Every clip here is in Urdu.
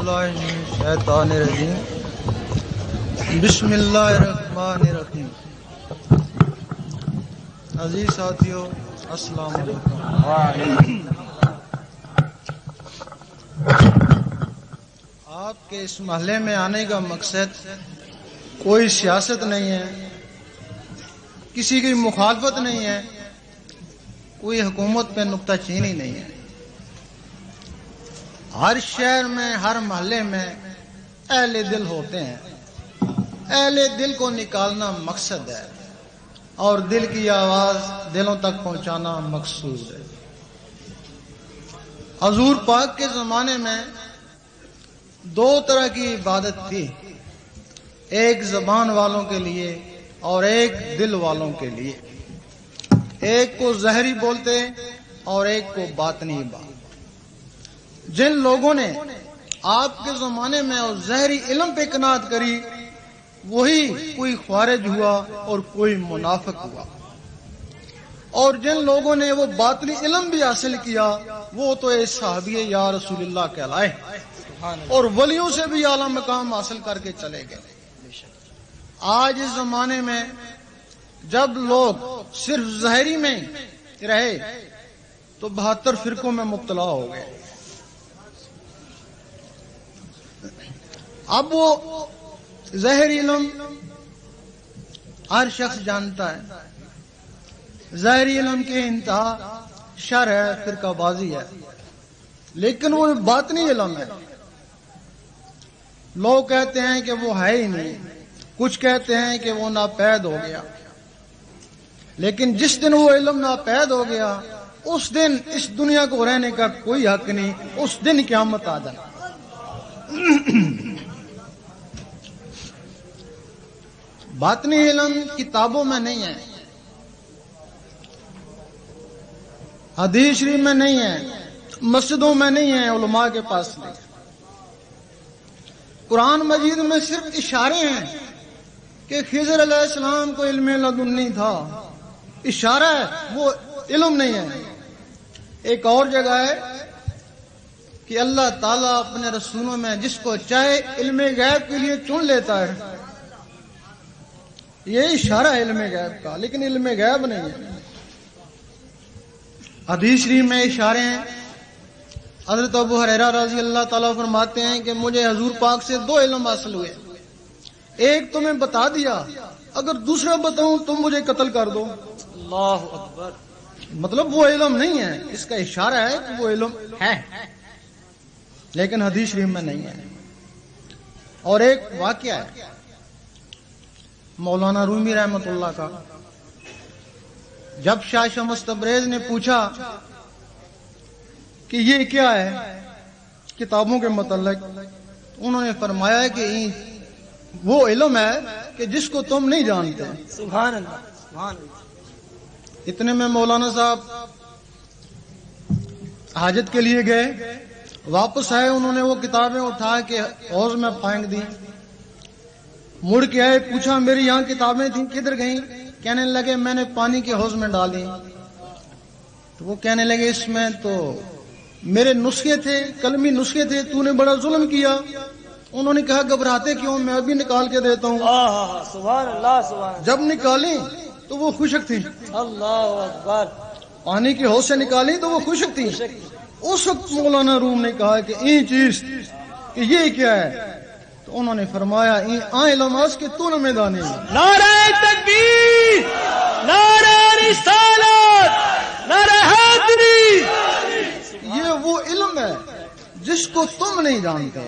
باللہ من الشیطان الرجیم بسم اللہ الرحمن الرحیم۔ عزیز ساتھیو السلام علیکم۔ آپ کے اس محلے میں آنے کا مقصد کوئی سیاست نہیں ہے، کسی کی مخالفت نہیں ہے، کوئی حکومت پہ نکتہ چینی نہیں ہے۔ ہر شہر میں ہر محلے میں اہل دل ہوتے ہیں، اہل دل کو نکالنا مقصد ہے اور دل کی آواز دلوں تک پہنچانا مقصود ہے۔ حضور پاک کے زمانے میں دو طرح کی عبادت تھی، ایک زبان والوں کے لیے اور ایک دل والوں کے لیے، ایک کو ظاہری بولتے اور ایک کو باطنی بات۔ جن لوگوں نے آپ کے زمانے میں اور ظاہری علم پہ قناعت کری وہی کوئی خوارج ہوا اور کوئی منافق ہوا، اور جن لوگوں نے وہ باطنی علم بھی حاصل کیا وہ تو اے صحابی یا رسول اللہ کہلائے اور ولیوں سے بھی اعلیٰ مقام حاصل کر کے چلے گئے۔ آج اس زمانے میں جب لوگ صرف ظاہری میں رہے تو 72 فرقوں میں مبتلا ہو گئے۔ اب وہ ظاہری علم ہر شخص جانتا ہے، ظاہری علم کے انتہا شر ہے، فرقہ بازی ہے، لیکن وہ باطنی علم ہے۔ لوگ کہتے ہیں کہ وہ ہے ہی نہیں، کچھ کہتے ہیں کہ وہ ناپید ہو گیا، لیکن جس دن وہ علم ناپید ہو گیا اس دن اس دنیا کو رہنے کا کوئی حق نہیں، اس دن قیامت آ جائے۔ باطنی علم کتابوں میں نہیں ہے، حدیث شریف میں نہیں ہے، مسجدوں میں نہیں ہے، علماء کے پاس نہیں۔ قرآن مجید میں صرف اشارے ہیں کہ خضر علیہ السلام کو علم لدنی تھا، اشارہ ہے، وہ علم نہیں ہے۔ ایک اور جگہ ہے کہ اللہ تعالیٰ اپنے رسولوں میں جس کو چاہے علم غیب کے لیے چن لیتا ہے، یہ اشارہ ہے علم غیب کا، لیکن علم غیب نہیں ہے۔ حدیث شریف میں اشارے ہیں۔ حضرت ابو ہریرہ رضی اللہ تعالیٰ فرماتے ہیں کہ مجھے حضور پاک سے 2 علم حاصل ہوئے، ایک تمہیں بتا دیا، اگر دوسرا بتاؤں تم مجھے قتل کر دو۔ اللہ اکبر۔ مطلب وہ علم نہیں ہے، اس کا اشارہ ہے کہ وہ علم ہے لیکن حدیث شریف میں نہیں ہے۔ اور ایک واقعہ ہے مولانا رومی رحمت اللہ کا، جب شاہ شمس تبریز نے پوچھا کہ یہ کیا ہے کتابوں کے متعلق، انہوں نے فرمایا کہ وہ علم ہے کہ جس کو تم نہیں جانتے۔ سبحان اللہ، سبحان اللہ۔ اتنے میں مولانا صاحب حاجت کے لیے گئے، واپس آئے، انہوں نے وہ کتابیں اٹھا کے حوض میں پھینک دی، مڑ کے آئے، پوچھا میری یہاں کتابیں تھیں کدھر گئیں؟ کہنے لگے میں نے پانی کے حوض میں ڈالی۔ تو وہ کہنے لگے اس میں تو میرے نسخے تھے، قلمی نسخے تھے، تو نے بڑا ظلم کیا۔ انہوں نے کہا گھبراتے کیوں، میں ابھی نکال کے دیتا ہوں۔ سبحان اللہ، سبحان اللہ۔ جب نکالی تو وہ خشک تھی، اللہ اکبر۔ پانی کے حوض سے نکالی تو وہ خشک تھی۔ اس وقت مولانا روم نے کہا کہ این چیز کہ یہ کیا ہے؟ تو انہوں نے فرمایا این علم اس کے تو نہ میدانی۔ نعرہ تکبیر، نعرہ رسالت، نعرہ حیدری۔ یہ وہ علم ہے جس کو تم نہیں جانتے۔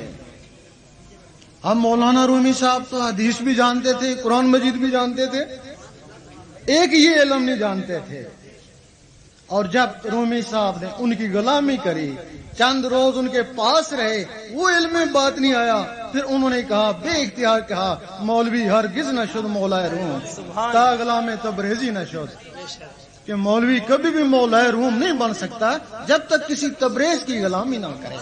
ہم مولانا رومی صاحب تو حدیث بھی جانتے تھے، قرآن مجید بھی جانتے تھے، ایک یہ علم نہیں جانتے تھے۔ اور جب رومی صاحب نے ان کی غلامی کری، چند روز ان کے پاس رہے، وہ علم بات نہیں آیا، پھر انہوں نے کہا بے اختیار کہا مولوی ہرگز نہ شد مولا روم تا غلام تبریزی نہ شد، کہ مولوی کبھی بھی مولا روم نہیں بن سکتا جب تک کسی تبریز کی غلامی نہ کرے۔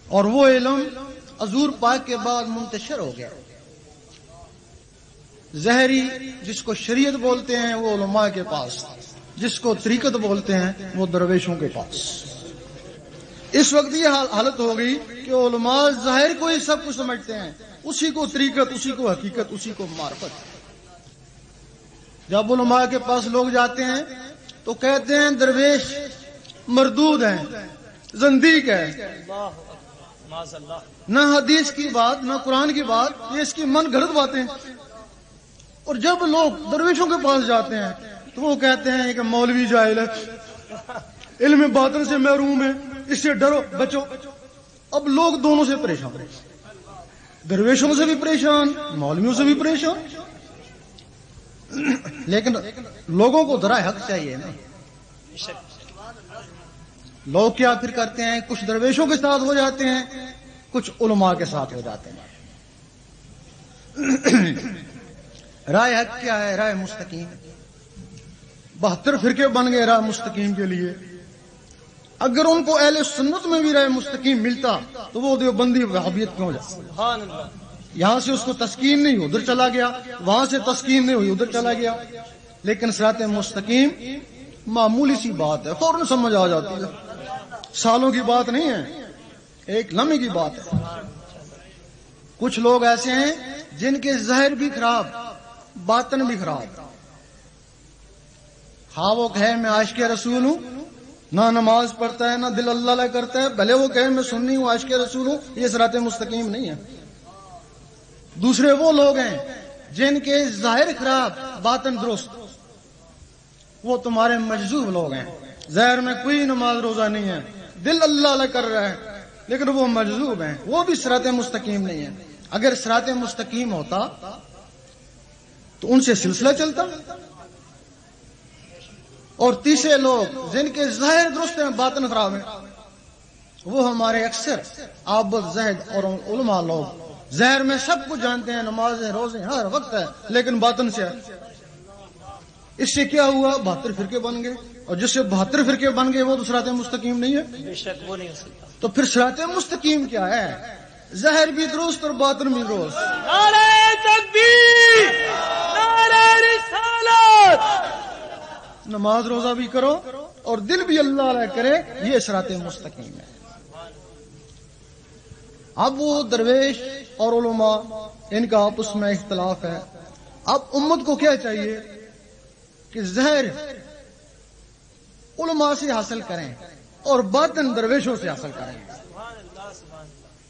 اور وہ علم حضور پاک کے بعد منتشر ہو گیا۔ ظاہری جس کو شریعت بولتے ہیں وہ علماء کے پاس، جس کو طریقت بولتے ہیں وہ درویشوں کے پاس۔ اس وقت یہ حالت ہو گئی کہ علماء ظاہر کو ہی سب کچھ سمجھتے ہیں، اسی کو طریقت، اسی کو حقیقت، اسی کو معرفت۔ جب علماء کے پاس لوگ جاتے ہیں تو کہتے ہیں درویش مردود ہیں، زندیق ہے، نہ حدیث کی بات نہ قرآن کی بات، یہ اس کی من گھڑت باتیں۔ اور جب لوگ درویشوں کے پاس جاتے ہیں تو وہ کہتے ہیں کہ مولوی جاہل ہے، علم باطن سے محروم ہے، اس سے ڈرو بچو۔ اب لوگ دونوں سے پریشان، درویشوں سے بھی پریشان، مولویوں سے بھی پریشان۔ لیکن لوگوں کو ذرا حق چاہیے نا۔ لوگ کیا پھر کرتے ہیں، کچھ درویشوں کے ساتھ ہو جاتے ہیں، کچھ علماء کے ساتھ ہو جاتے ہیں۔ رائے حق کیا ہے؟ رائے مستقیم۔ 72 فرقے بن گئے رائے مستقیم کے لیے۔ اگر ان کو اہل سنت میں بھی رائے مستقیم ملتا تو وہ دیوبندی وہابیت کیوں جاتا؟ سبحان اللہ۔ یہاں سے اس کو تسکین نہیں، ادھر چلا گیا، وہاں سے تسکین نہیں ہوئی، ادھر چلا گیا۔ لیکن صراط مستقیم معمولی سی بات ہے، فوراً سمجھ آ جاتی ہے، سالوں کی بات نہیں ہے، ایک لمحے کی بات ہے۔ کچھ لوگ ایسے ہیں جن کے ظاہر بھی خراب، باطن بھی خراب۔ ہاں وہ کہے میں عاشق رسول ہوں، نہ نماز پڑھتا ہے نہ دل اللہ اللہ کرتا ہے، بھلے وہ کہے میں سنی ہوں عاشق رسول ہوں، یہ صراط مستقیم نہیں ہے۔ دوسرے وہ لوگ ہیں جن کے ظاہر خراب باطن درست، وہ تمہارے مجذوب لوگ ہیں، ظاہر میں کوئی نماز روزہ نہیں ہے، دل اللہ اللہ کر رہا ہے، لیکن وہ مجذوب ہیں، وہ بھی صراط مستقیم نہیں ہے۔ اگر صراط مستقیم ہوتا تو ان سے سلسلہ چلتا۔ اور تیسرے لوگ جن کے ظاہر درست ہیں باطن خراب ہیں، وہ ہمارے اکثر عابد زہد اور علماء لوگ ظاہر میں سب کچھ جانتے ہیں، نمازیں روزے ہر وقت ہے، لیکن باطن سے ہے۔ اس سے کیا ہوا؟ 72 فرقے بن گئے، اور جس سے 72 فرقے بن گئے وہ تو صراط مستقیم نہیں ہے۔ بے شک وہ نہیں ہو سکتا۔ تو پھر صراط مستقیم کیا ہے؟ ظاہر بھی درست اور باطن بھی درست۔ نعرہ تکبیر، نعرہ رسالت۔ نماز روزہ بھی کرو اور دل بھی اللہ علیہ کرے، یہ صراط مستقیم ہے۔ اب وہ درویش اور علماء ان کا آپس میں اختلاف ہے۔ اب امت کو کیا چاہیے کہ ظاہر علماء سے حاصل کریں اور باطن درویشوں سے حاصل کریں۔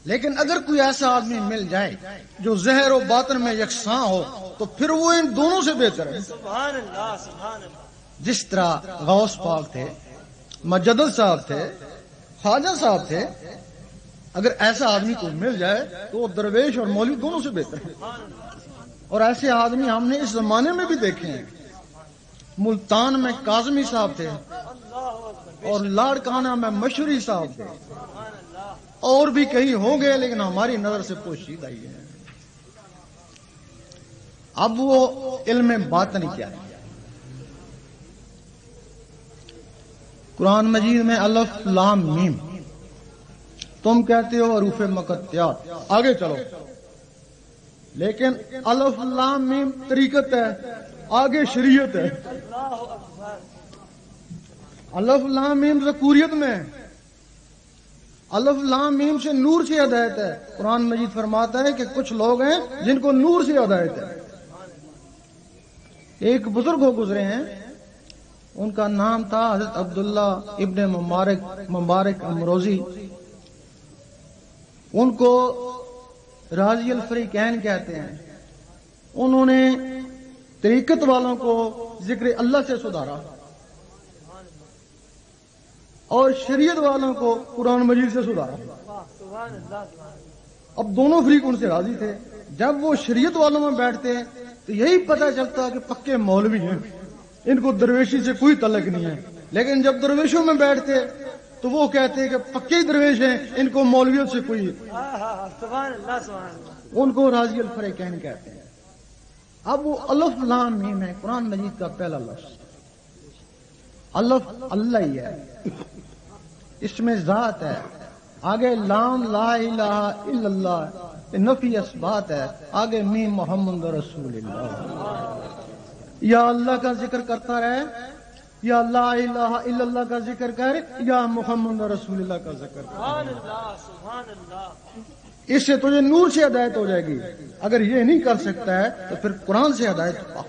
لیکن اگر کوئی ایسا آدمی مل جائے جو ظاہر و باطن میں یکساں ہو تو پھر وہ ان دونوں سے بہتر ہے۔ سبحان اللہ، سبحان اللہ۔ جس طرح غوث پاک تھے، مجدد صاحب تھے، خواجہ صاحب تھے، اگر ایسا آدمی کو مل جائے تو وہ درویش اور مولوی دونوں سے بہتر ہے۔ اور ایسے آدمی ہم نے اس زمانے میں بھی دیکھے ہیں۔ ملتان میں کاظمی صاحب تھے اور لاڑکانہ میں مشوری صاحب تھے، اور بھی کئی ہوں گے لیکن ہماری نظر سے پوشیدہ ہی ہے۔ اب وہ علم باطن کیا ہے؟ قرآن مجید میں الف لام میم، تم کہتے ہو حروف مقطعات، آگے چلو، لیکن الف لام میم طریقت ہے، آگے شریعت ہے۔ الف لام میم ذکوریت میں، الف لام میم سے نور سے ہدایت ہے۔ قرآن مجید فرماتا ہے کہ کچھ لوگ ہیں جن کو نور سے ہدایت ہے۔ ایک بزرگ ہو گزرے ہیں، ان کا نام تھا حضرت عبداللہ ابن مبارک امروزی، ان کو راضی الفریقین کہتے ہیں۔ انہوں نے طریقت والوں کو ذکر اللہ سے سدھارا اور شریعت والوں کو قرآن مجید سے سدھارا۔ اب دونوں فریق ان سے راضی تھے۔ جب وہ شریعت والوں میں بیٹھتے تو یہی پتہ چلتا کہ پکے مولوی ہیں، ان کو درویشی سے کوئی تعلق نہیں ہے۔ لیکن جب درویشوں میں بیٹھتے تو وہ کہتے کہ پکے درویش ہیں، ان کو مولویت سے کوئی، سبحان اللہ، سبحان اللہ۔ ان کو راضی الفریقین کہتے ہیں۔ اب وہ الف لام میم ہے، قرآن مجید کا پہلا لفظ۔ الف اللہ ہی ہے، اس میں ذات ہے، آگے لام لا الہ الا اللہ نفی اثبات ہے، آگے میم محمد رسول اللہ۔ یا اللہ کا ذکر کرتا رہے یا لا الہ الا اللہ کا ذکر کر یا محمد رسول اللہ کا ذکر کر. سبحان اللہ سبحان اللہ. اس سے تجھے نور سے ہدایت ہو جائے گی. اگر یہ نہیں کر سکتا ہے تو پھر قرآن سے ہدایت پا.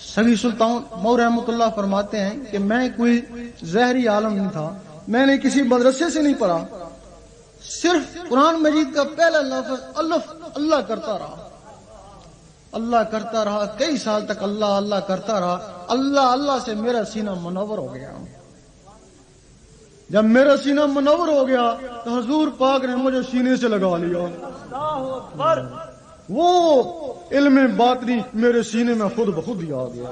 سبھی سلطان مئو رحمۃ اللہ فرماتے ہیں کہ میں کوئی ظاہری عالم نہیں تھا، میں نے کسی مدرسے سے نہیں پڑھا، صرف قرآن مجید کا پہلا لفظ الف اللہ کرتا رہا، اللہ کرتا رہا، کئی سال تک اللہ اللہ کرتا رہا. اللہ اللہ سے میرا سینہ منور ہو گیا. جب میرا سینہ منور ہو گیا تو حضور پاک نے مجھے سینے سے لگا لیا. اللہ اکبر. وہ علم باطنی میرے سینے میں خود بخود ہی آ گیا.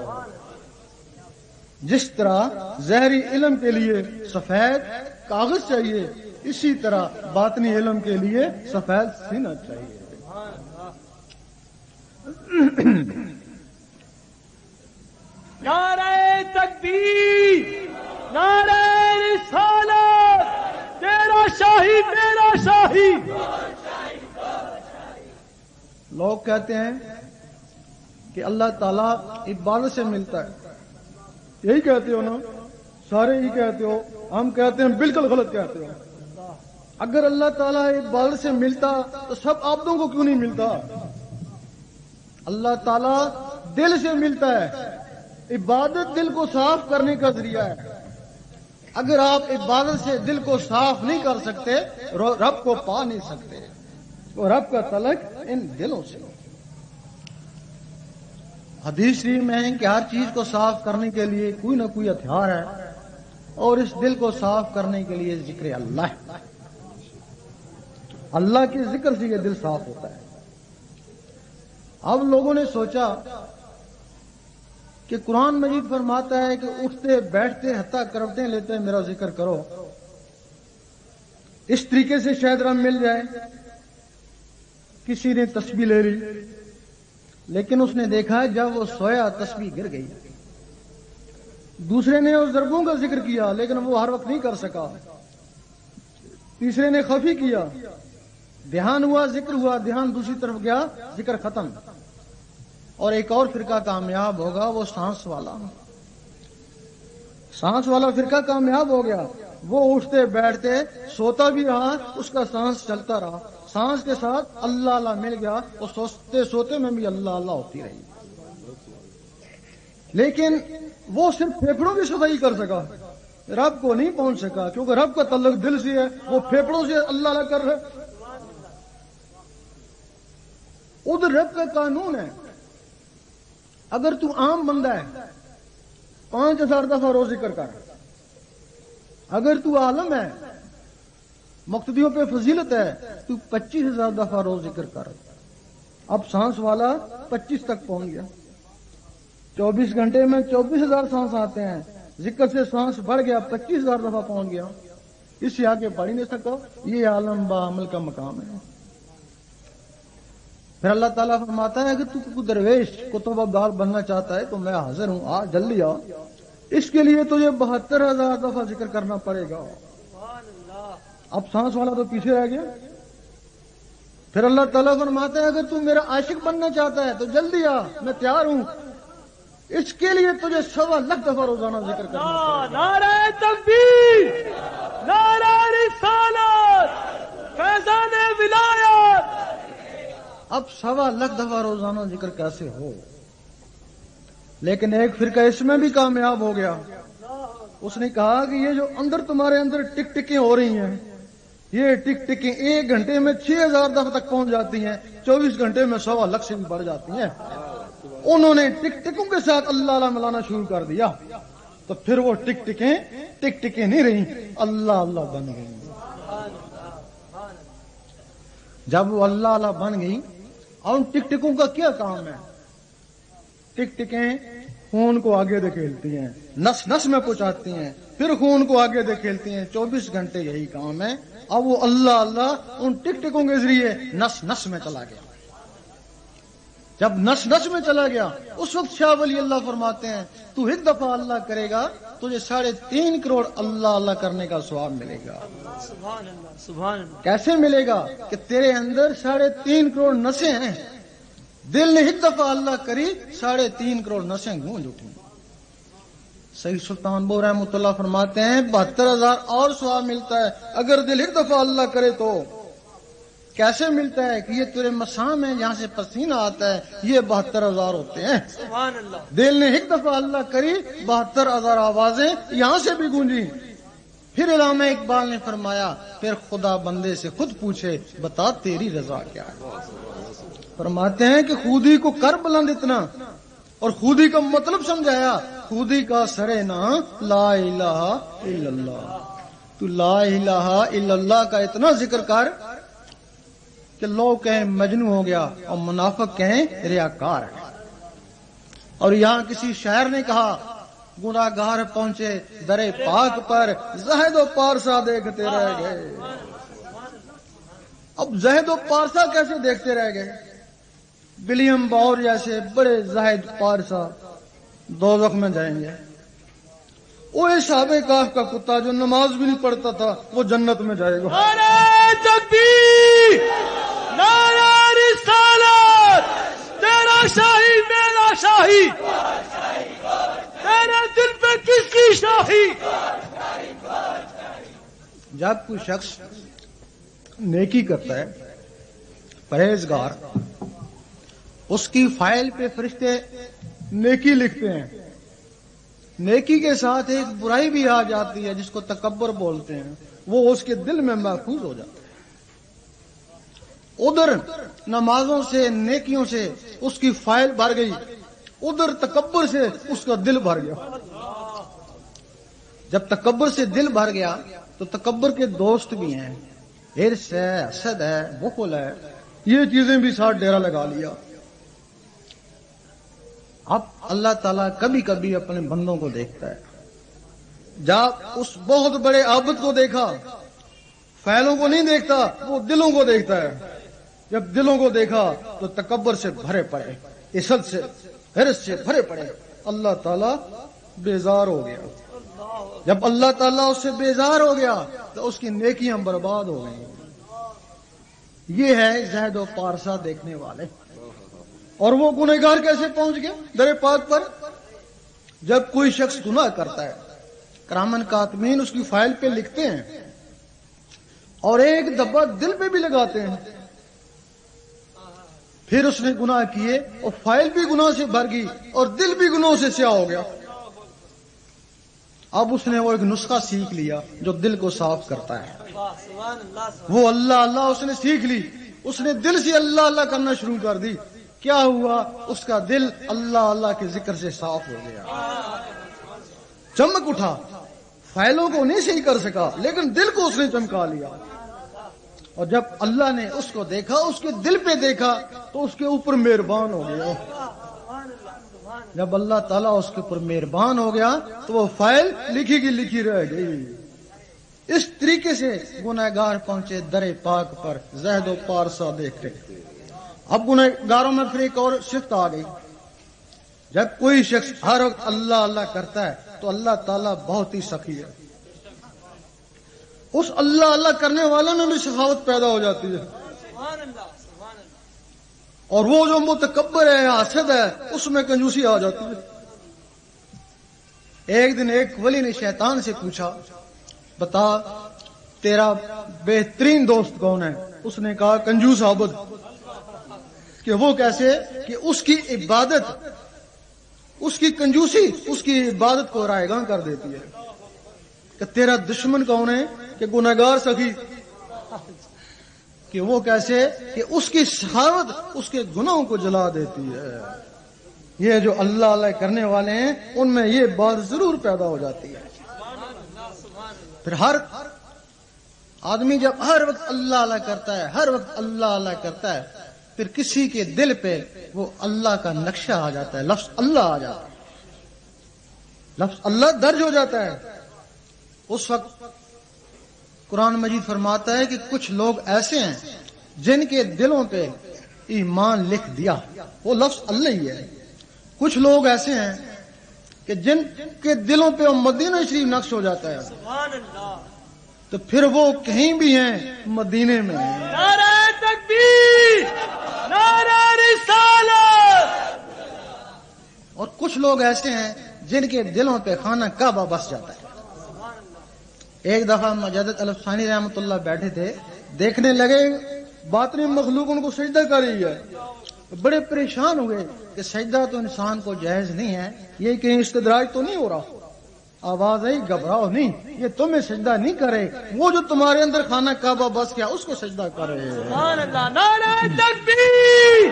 جس طرح ظاہری علم کے لیے سفید کاغذ چاہیے، اسی طرح باطنی علم کے لیے سفید سینہ چاہیے. نعرہ تکبیر، نعرہ رسالت، تیرا شاہی تیرا شاہی. لوگ کہتے ہیں کہ اللہ تعالیٰ عبادت سے ملتا ہے. یہی کہتے ہو نا؟ سارے یہی کہتے ہو. ہم کہتے ہیں بالکل غلط کہتے ہو. اگر اللہ تعالیٰ عبادت سے ملتا تو سب عبدوں کو کیوں نہیں ملتا؟ اللہ تعالیٰ دل سے ملتا ہے. عبادت دل کو صاف کرنے کا ذریعہ ہے. اگر آپ عبادت سے دل کو صاف نہیں کر سکتے رب کو پا نہیں سکتے. اور رب کا تعلق ان دلوں سے. حدیث شریف میں ہے کہ ہر چیز کو صاف کرنے کے لیے کوئی نہ کوئی ہتھیار ہے، اور اس دل کو صاف کرنے کے لیے ذکر اللہ ہے. اللہ کے ذکر سے یہ دل صاف ہوتا ہے. اب لوگوں نے سوچا کہ قرآن مجید فرماتا ہے کہ اٹھتے بیٹھتے حتیٰ کروٹیں لیتے میرا ذکر کرو. اس طریقے سے شاید رب مل جائے. کسی نے تسبیح لے لی، لیکن اس نے دیکھا جب وہ سویا تسبیح گر گئی. دوسرے نے اس ضربوں کا ذکر کیا لیکن وہ ہر وقت نہیں کر سکا. تیسرے نے خفی کیا، دھیان ہوا، ذکر ہوا، دھیان دوسری طرف گیا، ذکر ختم. اور ایک اور فرقہ کامیاب ہوگا، وہ سانس والا فرقہ کامیاب ہو گیا. وہ اٹھتے بیٹھتے سوتا بھی رہا، اس کا سانس چلتا رہا، سانس کے ساتھ اللہ اللہ مل گیا، اور سوتے سوتے میں بھی اللہ اللہ ہوتی رہی. لیکن وہ صرف پھیپھڑوں کی صفائی کر سکا، رب کو نہیں پہنچ سکا، کیونکہ رب کا تعلق دل سے ہے. وہ پھیپھڑوں سے اللہ اللہ کر رہے. ادھر رب کا قانون ہے. اگر تو عام بندہ ہے 5000 دفعہ روز ذکر کر. اگر تو عالم ہے، مقتدیوں پہ فضیلت ہے، تو 25000 دفعہ روز ذکر کر. اب سانس والا 25 تک پہنچ گیا. 24 گھنٹے میں 24000 سانس آتے ہیں. ذکر سے سانس بڑھ گیا، 25000 دفعہ پہنچ گیا. اس سے آگے بڑھ ہی نہیں سکتا. یہ عالم با عمل کا مقام ہے. پھر اللہ تعالیٰ فرماتا ہے اگر تو درویش کتب عبدال بننا چاہتا ہے تو میں حاضر ہوں، آ جلدی آ. اس کے لیے تجھے 72000 دفعہ ذکر کرنا پڑے گا. اب سانس والا تو پیچھے رہ گیا. پھر اللہ تعالیٰ فرماتا ہے اگر تو میرا عاشق بننا چاہتا ہے تو جلدی آ، میں تیار ہوں. اس کے لیے تجھے 1.25 دفعہ روزانہ ذکر کرنا پڑے گا. نعرہ تکبیر، نعرہ رسالت، فیضان ولایت. اب 1.25 دفعہ روزانہ ذکر کیسے ہو؟ لیکن ایک فرقہ اس میں بھی کامیاب ہو گیا. اس نے کہا کہ یہ جو اندر تمہارے اندر ٹک ٹکیں ہو رہی ہیں، یہ ٹک ٹکیں 1 گھنٹے میں 6000 دفعہ تک پہنچ جاتی ہیں، 24 گھنٹے میں 1.25 سے بھی بڑھ جاتی ہیں. انہوں نے ٹک ٹکوں کے ساتھ اللہ اللہ ملانا شروع کر دیا، تو پھر وہ ٹک ٹکیں نہیں رہی، اللہ اللہ بن گئی. جب وہ اللہ اللہ بن گئی، اور ان ٹک ٹکوں کا کیا کام ہے؟ ٹک ٹکیں خون کو آگے دھکیلتی ہیں، نس نس میں پہنچاتی ہیں، پھر خون کو آگے دھکیلتی ہیں. 24 گھنٹے یہی کام ہے. اب وہ اللہ اللہ ان ٹک ٹکوں کے ذریعے نس نس میں چلا گیا. جب نس نس میں چلا گیا، اس وقت شاہ ولی اللہ فرماتے ہیں تو 1 دفعہ اللہ کرے گا تجھے 3.5 کروڑ اللہ اللہ کرنے کا ثواب ملے گا. سبحان اللہ سبحان اللہ. کیسے ملے گا؟ کہ تیرے اندر 3.5 کروڑ نسیں ہیں. دل نے ایک دفعہ اللہ کری 3.5 کروڑ نسیں گونج اٹھی. سید سلطان بو رحمۃ اللہ فرماتے ہیں 72,000 اور ثواب ملتا ہے اگر دل ایک دفعہ اللہ کرے تو. کیسے ملتا ہے کہ یہ تیرے مسام ہیں جہاں سے پسینہ آتا ہے یہ 72,000 ہوتے ہیں. سبحان اللہ. دل نے ایک دفعہ اللہ کری 72,000 آوازیں یہاں سے بھی گونجی. پھر علامہ اقبال نے فرمایا پھر خدا بندے سے خود پوچھے بتا تیری رضا کیا ہے. فرماتے ہیں کہ خودی کو کر بلند اتنا اور خودی کا مطلب سمجھایا. خودی کا سرے نا لا الہ الا اللہ. تو لا الہ الا اللہ کا اتنا ذکر کر کہ لوگ کہیں مجنون ہو گیا اور منافق کہیں ریاکار ہے. اور یہاں کسی شاعر نے کہا گناہگار پہنچے در پاک پر زہد و پارسا دیکھتے رہ گئے. اب زہد و پارسا کیسے دیکھتے رہ گئے؟ ولیم باور جیسے بڑے زاہد پارسا دوزخ میں جائیں گے. وہ صحابہ کہف کا کتا جو نماز بھی نہیں پڑھتا تھا وہ جنت میں جائے گا. نعرہ تکبیر، نعرہ رسالت، تیرا شاہی میرا شاہی، تیرے دل پہ کس کی شاہی. جب کوئی شخص نیکی کرتا ہے پرہیزگار اس کی فائل پہ فرشتے نیکی لکھتے ہیں. نیکی کے ساتھ ایک برائی بھی آ جاتی ہے جس کو تکبر بولتے ہیں وہ اس کے دل میں محفوظ ہو جاتا ہے. ادھر نمازوں سے نیکیوں سے اس کی فائل بھر گئی ادھر تکبر سے اس کا دل بھر گیا. جب تکبر سے دل بھر گیا تو تکبر کے دوست بھی ہیں. ہرس ہے حسد ہے بخل ہے یہ چیزیں بھی ساتھ ڈیرا لگا لیا. اب اللہ تعالیٰ کبھی کبھی اپنے بندوں کو دیکھتا ہے. جب اس بہت بڑے عابد کو دیکھا فعلوں کو نہیں دیکھتا وہ دلوں کو دیکھتا ہے. جب دلوں کو دیکھا تو تکبر سے بھرے پڑے حسد سے حرص سے بھرے پڑے. اللہ تعالیٰ بیزار ہو گیا. جب اللہ تعالیٰ اس سے بیزار ہو گیا تو اس کی نیکیاں برباد ہو گئیں. یہ ہے زہد و پارسا دیکھنے والے. اور وہ گنہگار کیسے پہنچ گیا در پاک پر؟ جب کوئی شخص گناہ کرتا ہے کرامن کاتمین اس کی فائل پہ لکھتے ہیں اور ایک دبا دل پہ بھی لگاتے ہیں. پھر اس نے گناہ کیے اور فائل بھی گناہ سے بھر گئی اور دل بھی گناہ سے سیاہ ہو گیا. اب اس نے وہ ایک نسخہ سیکھ لیا جو دل کو صاف کرتا ہے. وہ اللہ اللہ اس نے سیکھ لی. اس نے دل سے اللہ اللہ کرنا شروع کر دی. کیا ہوا؟ اس کا دل اللہ اللہ کے ذکر سے صاف ہو گیا. چمک اٹھا. فائلوں کو نہیں صحیح کر سکا لیکن دل کو اس نے چمکا لیا. اور جب اللہ نے اس کو دیکھا اس کے دل پہ دیکھا تو اس کے اوپر مہربان ہو گیا. جب اللہ تعالیٰ اس کے اوپر مہربان ہو گیا تو وہ فائل لکھی کی لکھی رہ گئی. اس طریقے سے گنہگار پہنچے در پاک پر زہد و پارسا دیکھ رہے. اب گنہگاروں میں پھر ایک اور شفت آ گئی. جب کوئی شخص ہر وقت اللہ اللہ کرتا ہے تو اللہ تعالیٰ بہت ہی سخی ہے. اس اللہ اللہ کرنے والوں میں بھی سخاوت پیدا ہو جاتی ہے. اور وہ جو متکبر ہے حاسد ہے اس میں کنجوسی آ جاتی ہے. ایک دن ایک ولی نے شیطان سے پوچھا بتا تیرا بہترین دوست کون ہے؟ اس نے کہا کنجوس عابد. کہ وہ کیسے؟ کہ اس کی عبادت اس کی کنجوسی اس کی عبادت کو رائے گاں کر دیتی ہے. کہ تیرا دشمن کون ہے؟ کہ گنہگار سخی. کہ وہ کیسے؟ کہ اس کی سخاوت اس کے گناہوں کو جلا دیتی ہے. یہ جو اللہ اللہ کرنے والے ہیں ان میں یہ بات ضرور پیدا ہو جاتی ہے. پھر ہر آدمی جب ہر وقت اللہ اللہ کرتا ہے ہر وقت اللہ اللہ کرتا ہے پھر کسی کے دل پہ وہ اللہ کا نقشہ آ جاتا ہے. لفظ اللہ آ جاتا ہے. لفظ اللہ درج ہو جاتا ہے. اس وقت قرآن مجید فرماتا ہے کہ کچھ لوگ ایسے ہیں جن کے دلوں پہ ایمان لکھ دیا وہ لفظ اللہ ہی ہے. کچھ لوگ ایسے ہیں کہ جن کے دلوں پہ مدینہ شریف نقش ہو جاتا ہے سبحان اللہ. تو پھر وہ کہیں بھی ہیں مدینے میں ہیں. نعرہ تکبیر، نعرہ رسالت. لوگ ایسے ہیں جن کے دلوں پہ خانہ کعبہ بس جاتا ہے۔ ایک دفعہ مجدد الفسانی رحمۃ اللہ بیٹھے تھے، دیکھنے لگے باطنی مخلوق ان کو سجدہ کر رہی ہے، بڑے پریشان ہوئے کہ سجدہ تو انسان کو جائز نہیں ہے، یہ کہیں استدراج تو نہیں ہو رہا؟ آواز آئی گھبراؤ نہیں، یہ تمہیں سجدہ نہیں کرے، وہ جو تمہارے اندر خانہ کعبہ بس گیا اس کو سجدہ کرے۔ سبحان اللہ، نعرہ تکبیر،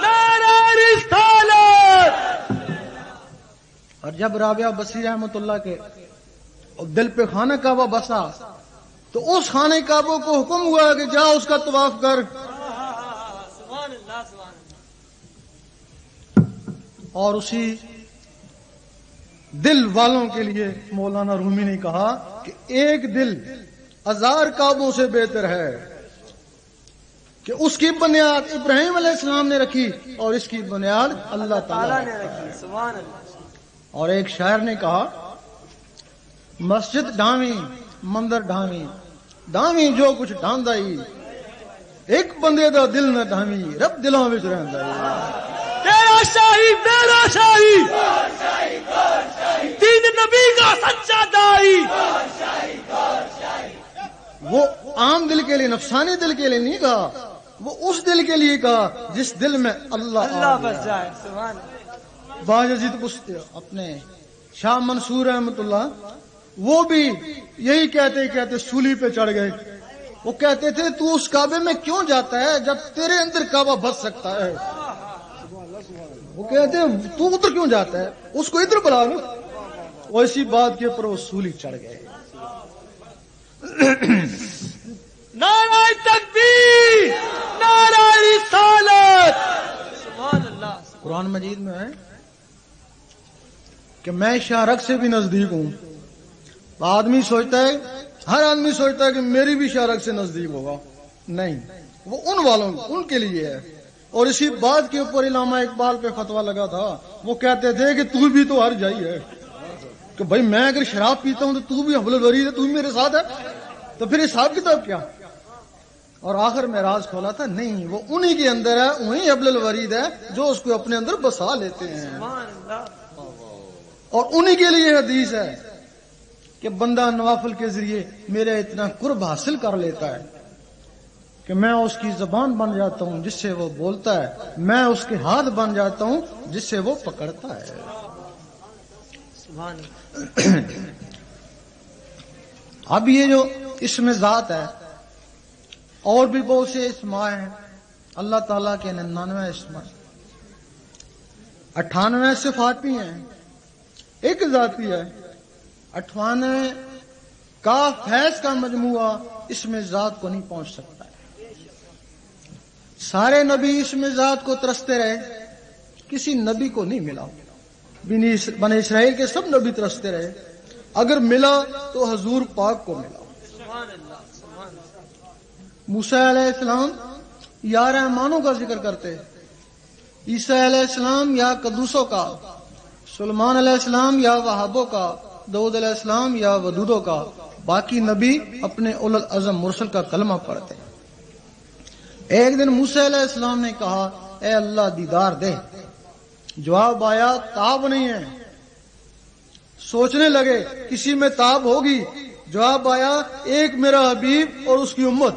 نعرہ رسالت۔ اور جب رابعہ بصری رحمۃ اللہ کے دل پہ خانہ کعبہ بسا تو اس خانہ کعبہ کو حکم ہوا کہ جا اس کا طواف کر، سبحان اللہ، سبحان اللہ۔ اور اسی دل والوں کے لیے مولانا رومی نے کہا کہ ایک دل 1000 کعبوں سے بہتر ہے، کہ اس کی بنیاد ابراہیم علیہ السلام نے رکھی اور اس کی بنیاد اللہ تعالیٰ نے رکھی، سبحان اللہ۔ اور ایک شاعر نے کہا مسجد ڈھاویں مندر ڈھاویں، ڈھاویں جو کچھ ڈھاندا ایک بندے دا دل نہ ڈھاویں، رب دلاں وچ رہندا تیرا شاہی میرا شاہی، دین نبی کا سچا دائی۔ وہ عام دل کے لیے، نفسانی دل کے لیے نہیں کہا، وہ اس دل کے لیے کہا جس دل میں اللہ بس جائے، سبحان اللہ۔ باجید پشت اپنے شاہ منصور رحمت اللہ وہ بھی یہی کہتے کہتے سولی پہ چڑھ گئے۔ وہ کہتے تھے تو اس کعبے میں کیوں جاتا ہے جب تیرے اندر کعبہ بس سکتا ہے؟ وہ کہتے ہیں تو ادھر کیوں جاتا ہے، اس کو ادھر بلا لو۔ وہ اسی بات کے اوپر وہ سولی چڑھ گئے۔ نعرہ تکبیر، نعرہ رسالت، سبحان اللہ۔ قرآن مجید میں ہے کہ میں شارک سے بھی نزدیک ہوں۔ آدمی سوچتا ہے، ہر آدمی سوچتا ہے کہ میری بھی شارک سے نزدیک ہوگا، نہیں، وہ ان والوں ان کے لیے ہے۔ اور اسی بات کے اوپر علامہ اقبال پہ فتویٰ لگا تھا، وہ کہتے تھے کہ تو بھی تو ہر جائی ہے، کہ بھائی میں اگر شراب پیتا ہوں تو بھی حبل الورید ہے، تو بھی میرے ساتھ ہے، تو پھر حساب کتاب کیا؟ اور آخر میں راز کھولا تھا، نہیں، وہ انہی کے اندر ہے، وہی حبل الورید ہے جو اس کو اپنے اندر بسا لیتے ہیں۔ اور انہی کے لیے حدیث ہے کہ بندہ نوافل کے ذریعے میرے اتنا قرب حاصل کر لیتا ہے کہ میں اس کی زبان بن جاتا ہوں جس سے وہ بولتا ہے، میں اس کے ہاتھ بن جاتا ہوں جس سے وہ پکڑتا ہے۔ سبحان اللہ۔ اب یہ جو اسم ذات ہے، اور بھی بہت سے اسماء ہیں، اللہ تعالیٰ کے 99 اسم، 98 صفاتی ہیں، ایک ذاتی ہے، 98 کا فیض کا مجموعہ اسم ذات کو نہیں پہنچ سکتا ہے۔ سارے نبی اسم ذات کو ترستے رہے، کسی نبی کو نہیں ملا۔ بنی اسرائیل کے سب نبی ترستے رہے، اگر ملا تو حضور پاک کو ملا۔ موسیٰ علیہ السلام یا رحمانوں کا ذکر کرتے، عیسیٰ علیہ السلام یا قدوسوں کا، سلیمان علیہ السلام یا وہابوں کا، داؤد علیہ السلام یا ودودوں کا، باقی نبی اپنے اولو العزم مرسل کا کلمہ پڑھتے۔ ایک دن موسیٰ علیہ السلام نے کہا اے اللہ دیدار دے، جواب آیا تاب نہیں ہے۔ سوچنے لگے کسی میں تاب ہوگی، جواب آیا ایک میرا حبیب اور اس کی امت۔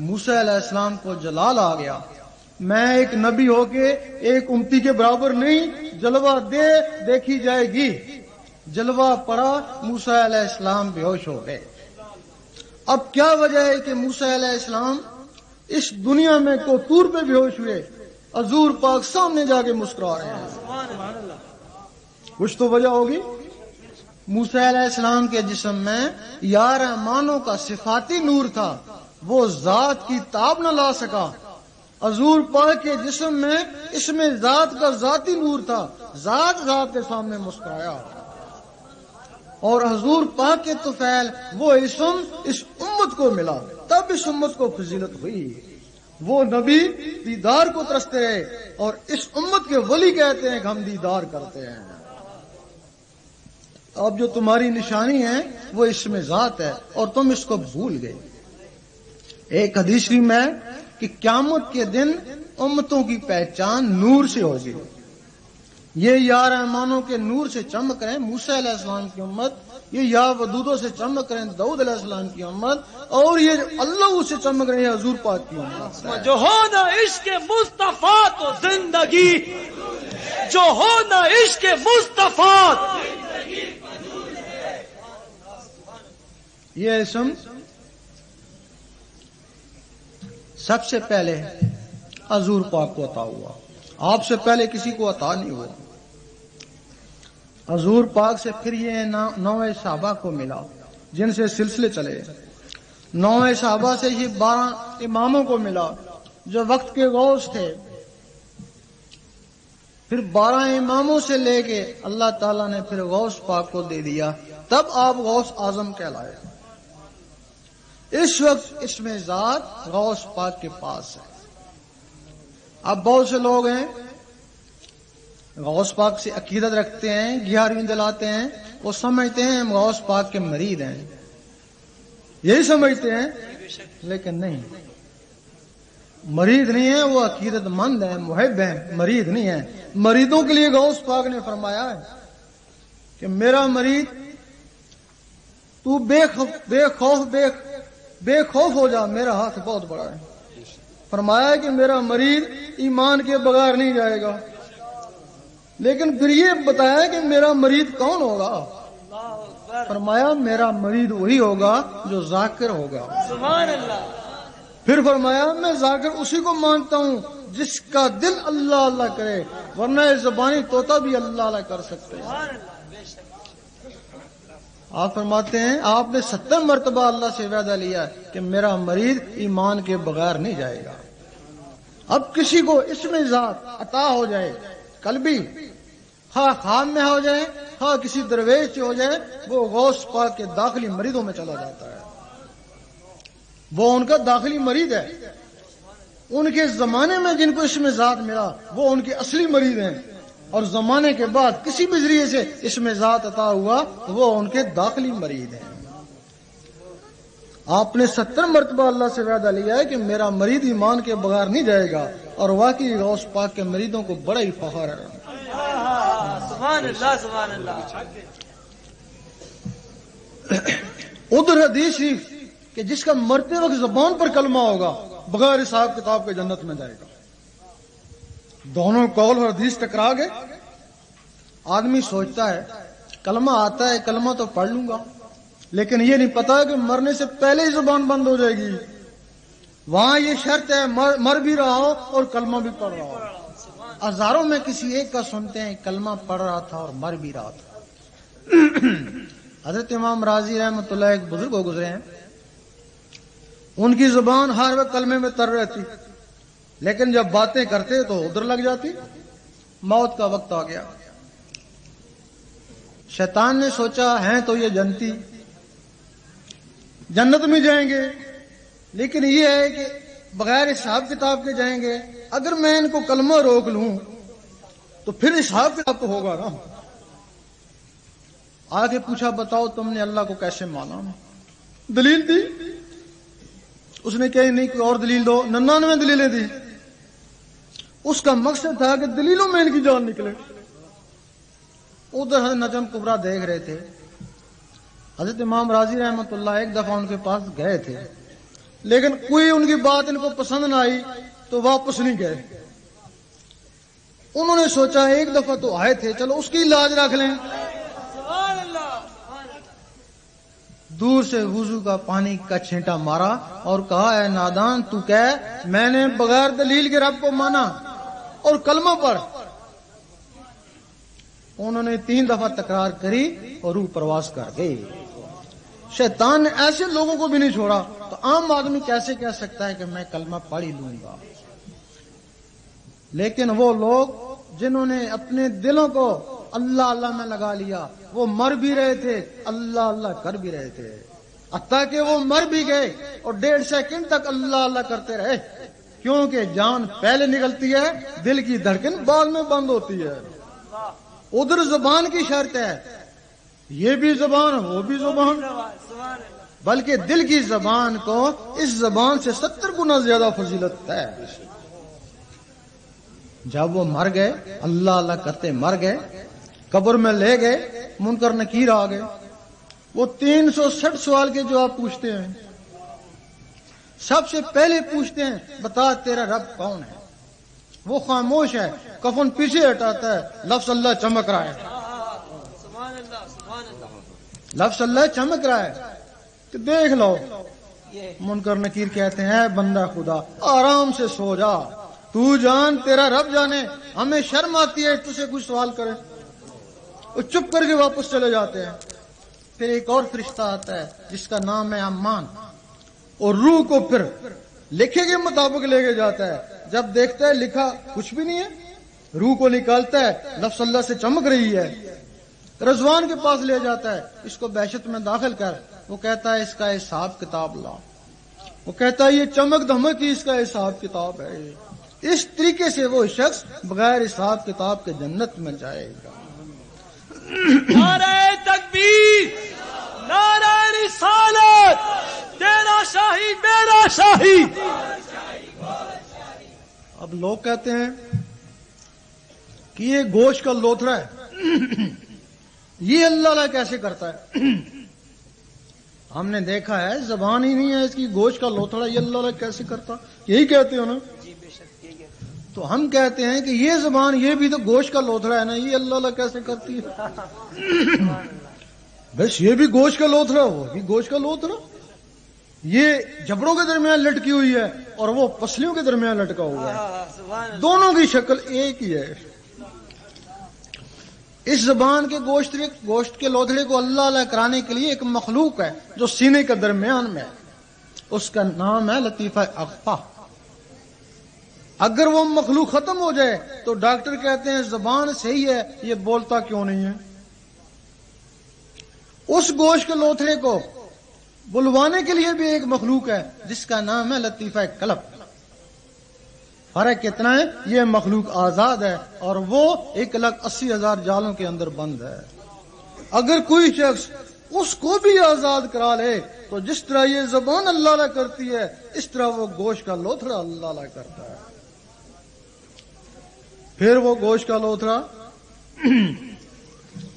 موسیٰ علیہ السلام کو جلال آ گیا، میں ایک نبی ہو کے ایک امتی کے برابر نہیں، جلوہ دے دیکھی جائے گی۔ جلوہ پڑا، موسیٰ علیہ السلام بے ہوش ہو گئے۔ اب کیا وجہ ہے کہ موسیٰ علیہ السلام اس دنیا میں کوطور پہ بے ہوش ہوئے، حضور پاک سامنے جا کے مسکرا رہے ہیں؟ کچھ تو وجہ ہوگی۔ موسیٰ علیہ السلام کے جسم میں یا رحمانوں کا صفاتی نور تھا، وہ ذات کی تاب نہ لا سکا۔ حضور پاک کے جسم میں اس میں ذات کا ذاتی نور تھا، ذات کے سامنے مسکرایا، اور حضور پاک کے طفیل وہ اسم اس امت کو ملا، تب اس امت کو فضیلت ہوئی۔ وہ نبی دیدار کو ترستے رہے اور اس امت کے ولی کہتے ہیں کہ ہم دیدار کرتے ہیں۔ اب جو تمہاری نشانی ہے وہ اسم ذات ہے اور تم اس کو بھول گئے۔ ایک حدیث میں کہ قیامت کے دن امتوں کی پہچان نور سے ہوگی، یہ یا رحمانوں کے نور سے چمک رہے ہیں موسیٰ علیہ السلام کی امت، یہ یا ودودوں سے چمک رہے ہیں داؤد علیہ السلام کی امت، اور یہ اللہ سے چمک رہے ہیں حضور پاک کی امت۔ جو ہو نہ عشق مصطفیٰ تو زندگی، جو ہو نہ عشق مصطفیٰ۔ یہ اسم سب سے پہلے حضور پاک کو عطا ہوا، آپ سے پہلے کسی کو عطا نہیں ہوا۔ حضور پاک سے پھر یہ 9 صحابہ کو ملا جن سے سلسلے چلے، 9 صحابہ سے یہ 12 اماموں کو ملا جو وقت کے غوث تھے، پھر 12 اماموں سے لے کے اللہ تعالیٰ نے پھر غوث پاک کو دے دیا، تب آپ غوث اعظم کہلائے۔ اس وقت اسم ذات غوث پاک کے پاس ہے۔ اب بہت سے لوگ ہیں غوث پاک سے عقیدت رکھتے ہیں، 11ویں دلاتے ہیں، وہ سمجھتے ہیں ہم غوث پاک کے مرید ہیں، یہی سمجھتے ہیں، لیکن نہیں، مرید نہیں ہے، وہ عقیدت مند ہیں، محب ہیں، مرید نہیں ہے۔ مریدوں کے لیے غوث پاک نے فرمایا ہے کہ میرا مرید تو بے خوف ہو جا، میرا ہاتھ بہت بڑا ہے۔ فرمایا ہے کہ میرا مرید ایمان کے بغیر نہیں جائے گا، لیکن پھر یہ بتایا کہ میرا مرید کون ہوگا؟ فرمایا میرا مرید وہی ہوگا جو ذاکر ہوگا۔ سبحان اللہ۔ پھر فرمایا میں ذاکر اسی کو مانتا ہوں جس کا دل اللہ اللہ کرے، ورنہ زبانی طوطا بھی اللہ اللہ کر سکتے ہیں۔ آپ فرماتے ہیں آپ نے 70 مرتبہ اللہ سے وعدہ لیا کہ میرا مرید ایمان کے بغیر نہیں جائے گا۔ اب کسی کو اسم ذات عطا ہو جائے قلبی، ہاں خام میں ہو جائے، ہاں کسی درویش سے ہو جائے، وہ غوث پاک کے داخلی مریدوں میں چلا جاتا ہے، وہ ان کا داخلی مرید ہے۔ ان کے زمانے میں جن کو اسم ذات ملا وہ ان کے اصلی مرید ہیں، اور زمانے کے بعد کسی بھی ذریعے سے اسم ذات عطا ہوا وہ ان کے داخلی مرید ہیں۔ آپ نے 70 مرتبہ اللہ سے وعدہ لیا ہے کہ میرا مرید ایمان کے بغیر نہیں جائے گا، اور واقعی غوث پاک کے مریدوں کو بڑا ہی فخر ہے۔ سبحان اللہ سبحان اللہ۔ ادھر حدیث شریف کہ جس کا مرتے وقت زبان پر کلمہ ہوگا بغیر حساب کتاب کے جنت میں جائے گا۔ دونوں قول اور حدیث ٹکرا گئے۔ آدمی سوچتا ہے کلمہ آتا ہے، کلمہ تو پڑھ لوں گا، لیکن یہ نہیں پتا کہ مرنے سے پہلے ہی زبان بند ہو جائے گی۔ وہاں یہ شرط ہے مر بھی رہا ہو اور کلمہ بھی پڑھ رہا ہو۔ ہزاروں میں کسی ایک کا سنتے ہیں کلمہ پڑھ رہا تھا اور مر بھی رہا تھا۔ حضرت امام راضی رحمۃ اللہ ایک بزرگ ہو گزرے ہیں، ان کی زبان ہر وقت کلمے میں تر رہتی، لیکن جب باتیں کرتے تو ادھر لگ جاتی۔ موت کا وقت آ گیا، شیطان نے سوچا ہیں تو یہ جنتی جنت میں جائیں گے، لیکن یہ ہے کہ بغیر حساب کتاب کے جائیں گے، اگر میں ان کو کلمہ روک لوں تو پھر حساب کتاب تو ہوگا نا۔ آگے پوچھا بتاؤ تم نے اللہ کو کیسے مانا؟ دلیل دی، اس نے کہی نہیں کوئی اور دلیل دو، 99 دلیلیں دی۔ اس کا مقصد تھا کہ دلیلوں میں ان کی جان نکلے۔ ادھر حضرت نجم کبریٰ دیکھ رہے تھے، حضرت امام راضی رحمۃ اللہ ایک دفعہ ان کے پاس گئے تھے، لیکن کوئی ان کی بات ان کو پسند نہ آئی تو واپس نہیں گئے۔ انہوں نے سوچا ایک دفعہ تو آئے تھے، چلو اس کی لاج رکھ لیں۔ سبحان اللہ۔ دور سے وضو کا پانی کا چھینٹا مارا اور کہا اے نادان تو کہہ میں نے بغیر دلیل کے رب کو مانا اور کلمہ پڑھ۔ انہوں نے 3 دفعہ تکرار کری اور روح پرواز کر گئی۔ شیطان نے ایسے لوگوں کو بھی نہیں چھوڑا، تو عام آدمی کیسے کہہ سکتا ہے کہ میں کلمہ پڑھ ہی لوں گا؟ لیکن وہ لوگ جنہوں نے اپنے دلوں کو اللہ اللہ میں لگا لیا وہ مر بھی رہے تھے، اللہ اللہ کر بھی رہے تھے، حتیٰ کہ وہ مر بھی گئے اور 1.5 سیکنڈ تک اللہ اللہ کرتے رہے، کیونکہ جان پہلے نکلتی ہے، دل کی دھڑکن بعد میں بند ہوتی ہے۔ ادھر زبان کی شرط ہے، یہ بھی زبان وہ بھی زبان، بلکہ دل کی زبان کو اس زبان سے 70 گنا زیادہ فضیلت ہے۔ جب وہ مر گئے، اللہ اللہ کرتے مر گئے، قبر میں لے گئے، منکر نکیر آ گئے، وہ 360 سوال کے جواب پوچھتے ہیں۔ سب سے پہلے پوچھتے ہیں بتا تیرا رب کون ہے؟ وہ خاموش ہے، کفن پیچھے ہٹاتا ہے، لفظ اللہ چمک رہا ہے، لفظ اللہ چمک رہا ہے کہ دیکھ لو۔ منکر نکیر کہتے ہیں بندہ خدا آرام سے سو جا، تو جان تیرا رب جانے، ہمیں شرم آتی ہے تجھ سے کچھ سوال کرے۔ وہ چپ کر کے واپس چلے جاتے ہیں۔ پھر ایک اور فرشتہ آتا ہے جس کا نام ہے امان، اور روح کو پھر لکھے کے مطابق لے کے جاتا ہے۔ جب دیکھتا ہے لکھا کچھ بھی نہیں ہے، روح کو نکالتا ہے، لفظ اللہ سے چمک رہی ہے، رضوان کے پاس لے جاتا ہے، اس کو بہشت میں داخل کر۔ وہ کہتا ہے اس کا حساب کتاب لا۔ وہ کہتا ہے یہ چمک دھمک کی اس کا حساب کتاب ہے۔ اس طریقے سے وہ شخص بغیر حساب کتاب کے جنت میں جائے گا۔ نعرہ تکبیر، نعرہ رسالت، تیرا شاہی میرا شاہی۔ اب لوگ کہتے ہیں کہ یہ گوشت کا لوتھڑا ہے، یہ اللہ اللہ کیسے کرتا ہے؟ ہم نے دیکھا ہے زبان ہی نہیں ہے اس کی، گوشت کا لوتھڑا یہ اللہ اللہ کیسے کرتا؟ یہی کہتے ہو نا؟ تو ہم کہتے ہیں کہ یہ زبان یہ بھی تو گوشت کا لوتھڑا ہے نا، یہ اللہ اللہ کیسے کرتی ہے؟ بس یہ بھی گوشت کا لوتھڑا، وہ بھی گوشت کا لوتھڑا، یہ جبڑوں کے درمیان لٹکی ہوئی ہے اور وہ پسلیوں کے درمیان لٹکا ہوا ہے، دونوں کی شکل ایک ہی ہے۔ اس زبان کے گوشت کے لوتھڑے کو اللہ اللہ کرانے کے لیے ایک مخلوق ہے جو سینے کے درمیان میں ہے، اس کا نام ہے لطیفہ اخفا۔ اگر وہ مخلوق ختم ہو جائے تو ڈاکٹر کہتے ہیں زبان صحیح ہے، یہ بولتا کیوں نہیں ہے؟ اس گوشت کے لوتھڑے کو بلوانے کے لیے بھی ایک مخلوق ہے جس کا نام ہے لطیفہ قلب۔ فرق کتنا ہے؟ یہ مخلوق آزاد ہے اور وہ 1,80,000 جالوں کے اندر بند ہے۔ اگر کوئی شخص اس کو بھی آزاد کرا لے تو جس طرح یہ زبان اللہ اللہ کرتی ہے اس طرح وہ گوشت کا لوتھڑا اللہ اللہ کرتا ہے۔ پھر وہ گوشت کا لوتھڑا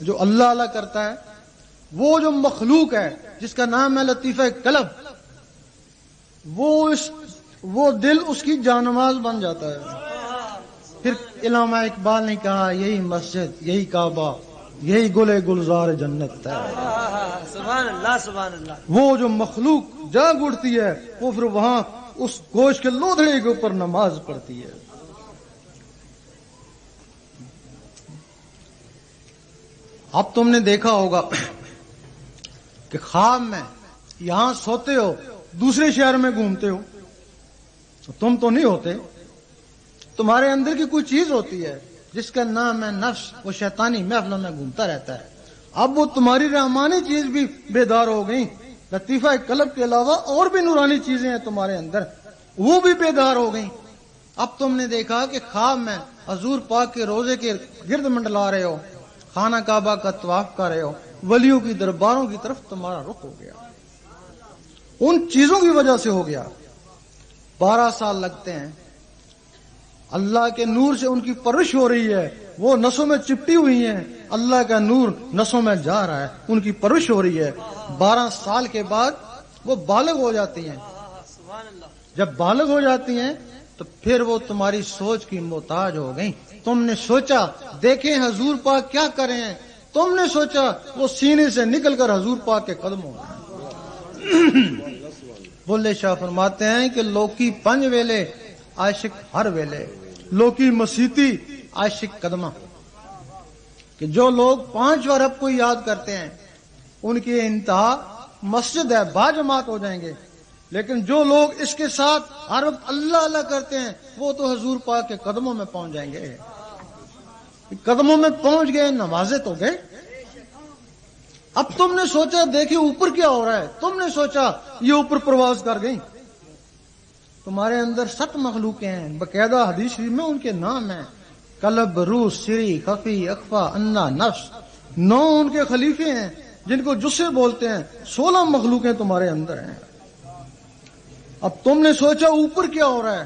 جو اللہ اللہ کرتا ہے، وہ جو مخلوق ہے جس کا نام ہے لطیفہ قلب، وہ دل اس کی جانماز بن جاتا ہے۔ پھر علامہ اقبال نے کہا یہی مسجد، یہی کعبہ، یہی گلے گلزار جنت ہے۔ سبحان اللہ، سبحان اللہ۔ وہ جو مخلوق جاگ اٹھتی ہے وہ پھر وہاں اس گوشت کے لوتھڑے کے اوپر نماز پڑھتی ہے۔ اب تم نے دیکھا ہوگا کہ خواب میں یہاں سوتے ہو، دوسرے شہر میں گھومتے ہو، تم تو نہیں ہوتے، تمہارے اندر کی کوئی چیز ہوتی ہے جس کا نام ہے نفس، وہ شیطانی محفلوں میں گھومتا رہتا ہے۔ اب وہ تمہاری رحمانی چیز بھی بیدار ہو گئی، لطیفہ قلب کے علاوہ اور بھی نورانی چیزیں ہیں تمہارے اندر، وہ بھی بیدار ہو گئی۔ اب تم نے دیکھا کہ خواب میں حضور پاک کے روزے کے گرد منڈلا رہے ہو، خانہ کعبہ کا طواف کر رہے ہو، ولیوں کی درباروں کی طرف تمہارا رخ ہو گیا، ان چیزوں کی وجہ سے ہو گیا۔ 12 سال لگتے ہیں، اللہ کے نور سے ان کی پرورش ہو رہی ہے، وہ نسوں میں چپٹی ہوئی ہیں، اللہ کا نور نسوں میں جا رہا ہے، ان کی پرورش ہو رہی ہے۔ 12 سال کے بعد وہ بالغ ہو جاتی ہیں۔ جب بالغ ہو جاتی ہیں تو پھر وہ تمہاری سوچ کی محتاج ہو گئیں۔ تم نے سوچا دیکھیں حضور پاک کیا کر رہے ہیں، تم نے سوچا وہ سینے سے نکل کر حضور پاک کے قدموں میں۔ بلے شاہ فرماتے ہیں کہ لوکی 5 ویلے عاشق ہر ویلے، لوکی مسیتی عاشق قدمہ، کہ جو لوگ 5 بار رب کو یاد کرتے ہیں ان کی انتہا مسجد ہے، باجماعت ہو جائیں گے، لیکن جو لوگ اس کے ساتھ ہر وقت اللہ اللہ کرتے ہیں وہ تو حضور پاک کے قدموں میں پہنچ جائیں گے۔ قدموں میں پہنچ گئے، نوازے تو گئے۔ اب تم نے سوچا دیکھیں اوپر کیا ہو رہا ہے، تم نے سوچا یہ اوپر پرواز کر گئی۔ تمہارے اندر 7 مخلوقیں ہیں، باقاعدہ حدیث شریف میں ان کے نام ہیں، قلب، روح، سری، خفی، اخفا، انا، نفس۔ 9 ان کے خلیفے ہیں جن کو جسے بولتے ہیں۔ 16 مخلوقیں تمہارے اندر ہیں۔ اب تم نے سوچا اوپر کیا ہو رہا ہے،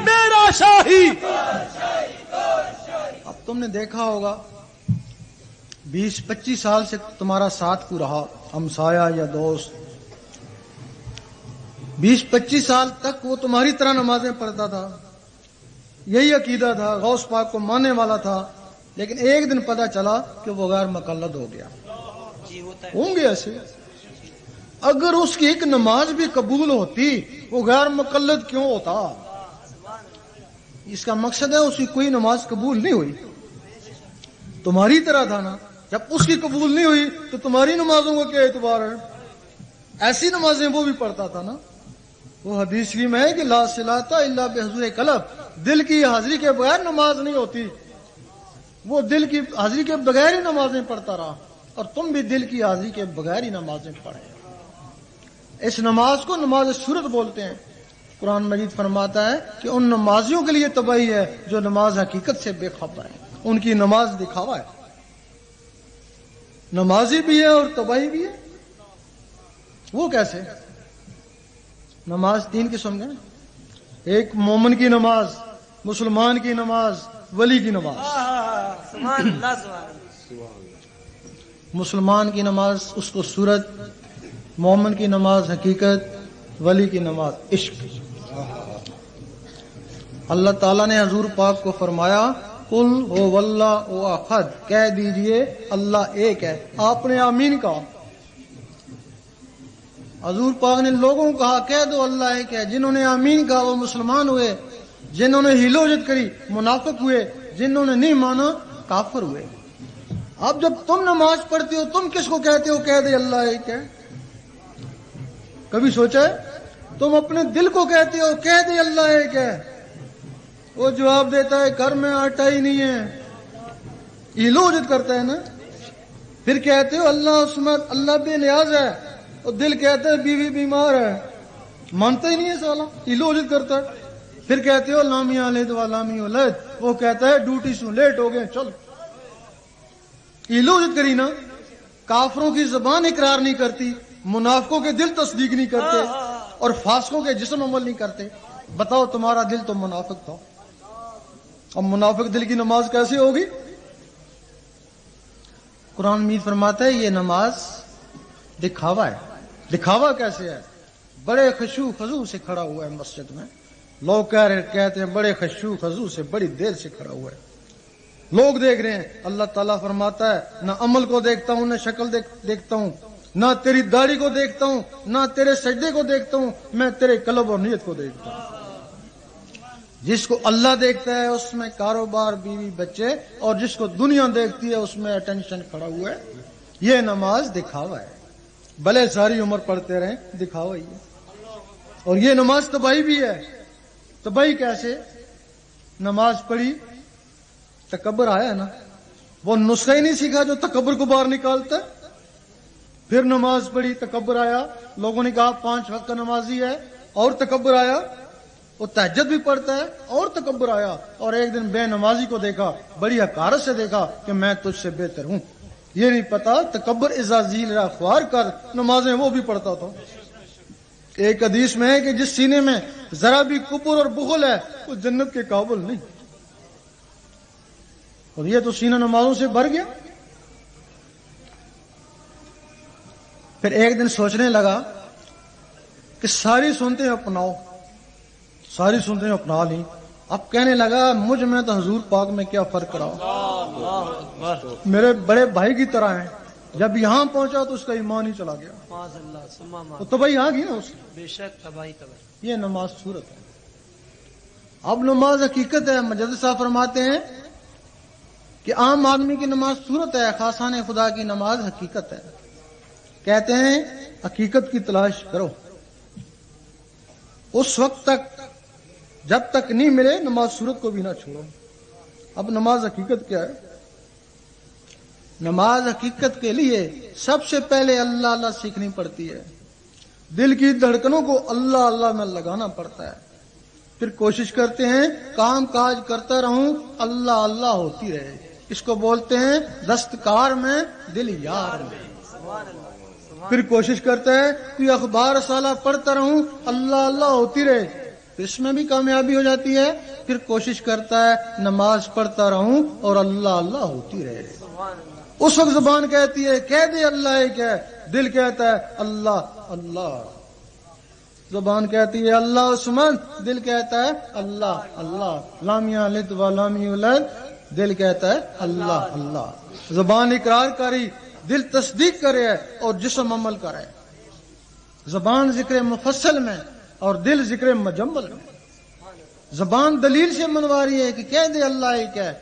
میرا شاہی. اب تم نے دیکھا ہوگا 20-25 سال سے تمہارا ساتھ کو رہا، ہمسایہ یا دوست، 20-25 سال تک وہ تمہاری طرح نمازیں پڑھتا تھا، یہی عقیدہ تھا، غوث پاک کو ماننے والا تھا، لیکن ایک دن پتہ چلا کہ وہ غیر مقلد ہو گیا. ہوں گے ایسے؟ اگر اس کی ایک نماز بھی قبول ہوتی وہ غیر مقلد کیوں ہوتا؟ اس کا مقصد ہے اس کی کوئی نماز قبول نہیں ہوئی، تمہاری طرح تھا نا. جب اس کی قبول نہیں ہوئی تو تمہاری نمازوں کا کیا اعتبار ہے؟ ایسی نمازیں وہ بھی پڑھتا تھا نا. وہ حدیث شریف میں ہے کہ لا صلاۃ الا بحضور قلب، دل کی حاضری کے بغیر نماز نہیں ہوتی. وہ دل کی حاضری کے بغیر ہی نمازیں پڑھتا رہا، اور تم بھی دل کی حاضری کے بغیر ہی نمازیں پڑھے. اس نماز کو نماز صورت بولتے ہیں. قرآن مجید فرماتا ہے کہ ان نمازیوں کے لیے تباہی ہے جو نماز حقیقت سے بے خبر ہیں. ان کی نماز دکھاوا ہے، نمازی بھی ہے اور تباہی بھی ہے. وہ کیسے؟ نماز 3 قسم کے، ایک مومن کی نماز، مسلمان کی نماز، ولی کی نماز. سبحان اللہ سبحان اللہ. مسلمان کی نماز اس کو صورت، مومن کی نماز حقیقت، ولی کی نماز عشق. اللہ تعالیٰ نے حضور پاک کو فرمایا قل هو اللہ احد، کہہ دیجئے اللہ ایک ہے. آپ نے آمین کہا. حضور پاک نے لوگوں کو کہا کہہ دو اللہ ایک ہے. جنہوں نے آمین کہا وہ مسلمان ہوئے، جنہوں نے ہیل و جت کری منافق ہوئے، جنہوں نے نہیں مانا کافر ہوئے. اب جب تم نماز پڑھتے ہو تم کس کو کہتے ہو کہہ دے اللہ ایک ہے؟ کبھی سوچا ہے؟ تم اپنے دل کو کہتے ہو کہہ دے اللہ ایک ہے، وہ جواب دیتا ہے گھر میں آٹا ہی نہیں ہے، ہیل و جت کرتا ہے نا. پھر کہتے ہو اللہ عصمت، اللہ بے نیاز ہے، اور دل کہتا ہے بیوی بیمار ہے، مانتا ہی نہیں ہے سالا، ہیل و جت کرتا ہے. پھر کہتے ہو لامی آلد و لامی ولد، وہ کہتا ہے ڈیوٹی سے لیٹ ہو گئے چل. ہیل و جت کری نا. کافروں کی زبان اقرار نہیں کرتی، منافقوں کے دل تصدیق نہیں کرتے، اور فاسقوں کے جسم عمل نہیں کرتے. بتاؤ تمہارا دل تو منافق تھا، اب منافق دل کی نماز کیسے ہوگی؟ قرآن مجید فرماتا ہے یہ نماز دکھاوا ہے. دکھاوا کیسے ہے؟ بڑے خشوع خضوع سے کھڑا ہوا ہے مسجد میں، لوگ کہتے ہیں بڑے خشوع خضوع سے بڑی دیر سے کھڑا ہوا ہے، لوگ دیکھ رہے ہیں. اللہ تعالیٰ فرماتا ہے نہ عمل کو دیکھتا ہوں، نہ شکل دیکھتا ہوں، نہ تیری داڑھی کو دیکھتا ہوں، نہ تیرے سجدے کو دیکھتا ہوں، میں تیرے قلب اور نیت کو دیکھتا ہوں. جس کو اللہ دیکھتا ہے اس میں کاروبار، بیوی، بچے، اور جس کو دنیا دیکھتی ہے اس میں اٹینشن کھڑا ہوا ہے. یہ نماز دکھاوا ہے، بھلے ساری عمر پڑھتے رہیں دکھاوا ہی ہے. اور یہ نماز تباہی بھی ہے. تباہی کیسے؟ نماز پڑھی تکبر آیا ہے نا، وہ نسخہ ہی نہیں سیکھا جو تکبر کو باہر نکالتا ہے. پھر نماز پڑھی تکبر آیا، لوگوں نے کہا 5 وقت کا نمازی ہے، اور تکبر آیا. وہ تہجد بھی پڑھتا ہے اور تکبر آیا. اور ایک دن بے نمازی کو دیکھا، بڑی حقارت سے دیکھا کہ میں تجھ سے بہتر ہوں. یہ نہیں پتا تکبر ازازیل را خوار کر، نمازیں وہ بھی پڑھتا تھا. ایک حدیث میں ہے کہ جس سینے میں ذرا بھی کبر اور بخل ہے وہ جنت کے قابل نہیں. اور یہ تو سینہ نمازوں سے بھر گیا. پھر ایک دن سوچنے لگا کہ ساری سنتیں اپناؤ، ساری سنتیں اپنا لی. اب کہنے لگا مجھ میں تو حضور پاک میں کیا فرق رہا، میرے بڑے بھائی کی طرح ہیں. جب یہاں پہنچا تو اس کا ایمان ہی چلا گیا. تو تباہی آ گئی نا اس کی. بے شک تباہی. یہ نماز صورت ہے. اب نماز حقیقت ہے. مجدد صاحب فرماتے ہیں کہ عام آدمی کی نماز صورت ہے، خاصان خدا کی نماز حقیقت ہے. کہتے ہیں حقیقت کی تلاش کرو، اس وقت تک جب تک نہیں ملے نماز صورت کو بھی نہ چھوڑو. اب نماز حقیقت کیا ہے؟ نماز حقیقت کے لیے سب سے پہلے اللہ اللہ سیکھنی پڑتی ہے. دل کی دھڑکنوں کو اللہ اللہ میں لگانا پڑتا ہے. پھر کوشش کرتے ہیں کام کاج کرتا رہوں اللہ اللہ ہوتی رہے. اس کو بولتے ہیں دستکار میں دل یار میں. پھر کوشش کرتا ہے کہ اخبار سالہ پڑھتا رہوں اللہ اللہ ہوتی رہے. تو اس میں بھی کامیابی ہو جاتی ہے. پھر کوشش کرتا ہے نماز پڑھتا رہوں اور اللہ اللہ ہوتی رہے. اس وقت زبان کہتی ہے کہہ دے اللہ ایک ہے، دل کہتا ہے اللہ اللہ. زبان کہتی ہے اللہ عثمان، دل کہتا ہے اللہ اللہ. لام یلد ولم یولد، دل کہتا ہے اللہ اللہ. زبان اقرار کری، دل تصدیق کرے اور جسم عمل کرے. زبان ذکر مفصل میں اور دل ذکر مجمل میں. زبان دلیل سے منوا رہی ہے کہ کہہ دے اللہ ایک ہے،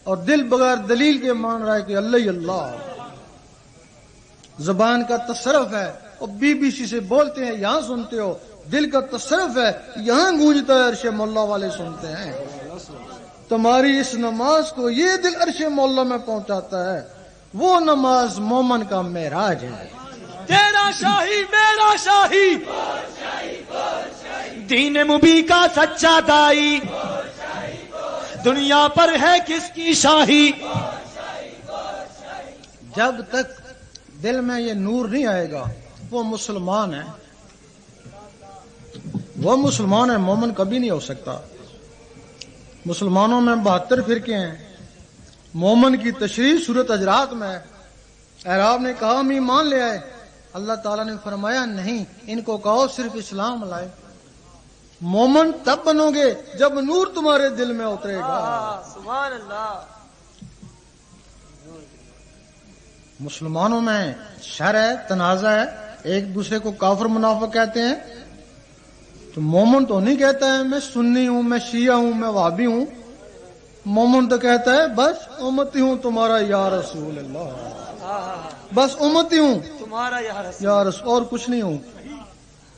اور دل بغیر دلیل کے مان رہا ہے کہ اللہ ہی اللہ. زبان کا تصرف ہے، اور BBC سے بولتے ہیں یہاں سنتے ہو. دل کا تصرف ہے، یہاں گونجتا ہے، عرش مولا والے سنتے ہیں. تمہاری اس نماز کو یہ دل عرش مولا میں پہنچاتا ہے. وہ نماز مومن کا معراج ہے. تیرا شاہی میرا شاہی، دین مبی کا سچا دائی، دنیا پر ہے کس کی شاہی. جب تک دل میں یہ نور نہیں آئے گا وہ مسلمان ہے. وہ مسلمان ہے، مومن کبھی نہیں ہو سکتا. مسلمانوں میں 72 فرقے ہیں. مومن کی تشریح سورۃ حجرات میں ہے. اعراب نے کہا ہم ایمان لے آئے. اللہ تعالیٰ نے فرمایا نہیں، ان کو کہو صرف اسلام لائے. مومن تب بنو گے جب نور تمہارے دل میں اترے گا. سبحان اللہ. مسلمانوں میں شر ہے، تنازع ہے، ایک دوسرے کو کافر منافق کہتے ہیں. تو مومن تو نہیں کہتا ہے میں سنی ہوں، میں شیعہ ہوں، میں وہابی ہوں. مومن تو کہتا ہے بس امتی ہوں تمہارا یا رسول اللہ، بس امتی ہوں تمہارا یا رسول، اور کچھ نہیں ہوں.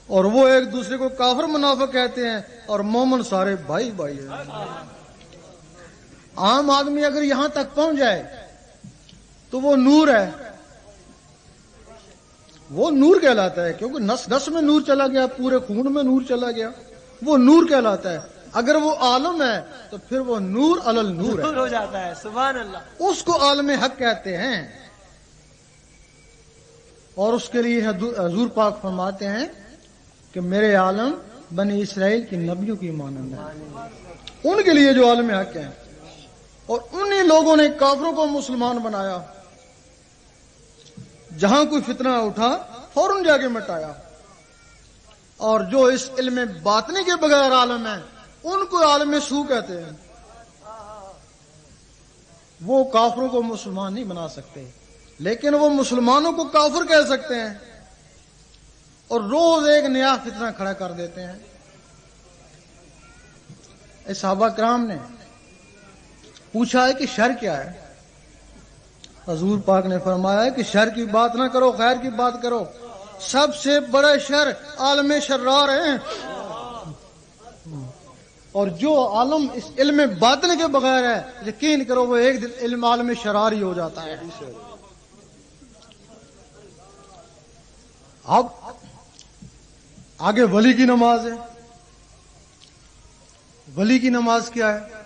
اور وہ ایک دوسرے کو کافر منافق کہتے ہیں، اور مومن سارے بھائی بھائی ہیں. عام آدمی اگر یہاں تک پہنچ جائے تو وہ نور ہے، وہ نور کہلاتا ہے، کیونکہ نس نس میں نور چلا گیا، پورے خون میں نور چلا گیا، وہ نور کہلاتا ہے. اگر وہ عالم ہے تو پھر وہ نور علل نور ہے، ہو جاتا ہے. سبحان اللہ. اس کو عالم حق کہتے ہیں. اور اس کے لیے حضور پاک فرماتے ہیں کہ میرے عالم بنی اسرائیل کی نبیوں کی مانند ہے. ان کے لیے جو عالم حق ہیں، اور انہی لوگوں نے کافروں کو مسلمان بنایا. جہاں کوئی فتنہ اٹھا فوراً جا کے مٹایا. اور جو اس علم باطنی کے بغیر عالم ہیں ان کو عالم سو کہتے ہیں. وہ کافروں کو مسلمان نہیں بنا سکتے، لیکن وہ مسلمانوں کو کافر کہہ سکتے ہیں، اور روز ایک نیا فتنہ کھڑا کر دیتے ہیں. صحابہ کرام نے پوچھا ہے کہ شر کیا ہے؟ حضور پاک نے فرمایا کہ شر کی بات نہ کرو، خیر کی بات کرو. سب سے بڑے شر عالم شرار ہیں، اور جو عالم اس علم باطن کے بغیر ہے یقین کرو وہ ایک دن علم عالم شرار ہی ہو جاتا ہے. اب آگے ولی کی نماز ہے. ولی کی نماز کیا ہے؟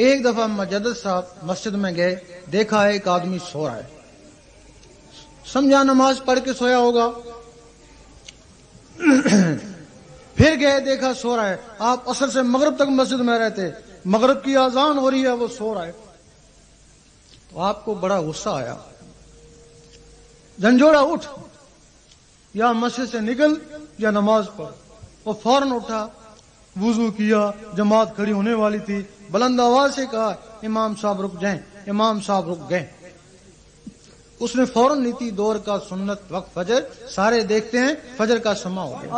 ایک دفعہ مجدد صاحب مسجد میں گئے، دیکھا ایک آدمی سو رہا ہے. سمجھا نماز پڑھ کے سویا ہوگا. پھر گئے، دیکھا سو رہا ہے. آپ عصر سے مغرب تک مسجد میں رہتے، مغرب کی اذان ہو رہی ہے وہ سو رہا ہے. تو آپ کو بڑا غصہ آیا. جھنجھوڑا اٹھ، یا مسجد سے نکل یا نماز پڑھ. وہ فوراً اٹھا، وضو کیا، جماعت کھڑی ہونے والی تھی، بلند آواز سے کہا امام صاحب رک جائیں. امام صاحب رک گئے. اس نے فوراً نیتی دور کا سنت وقت فجر، سارے دیکھتے ہیں فجر کا سما ہو گیا.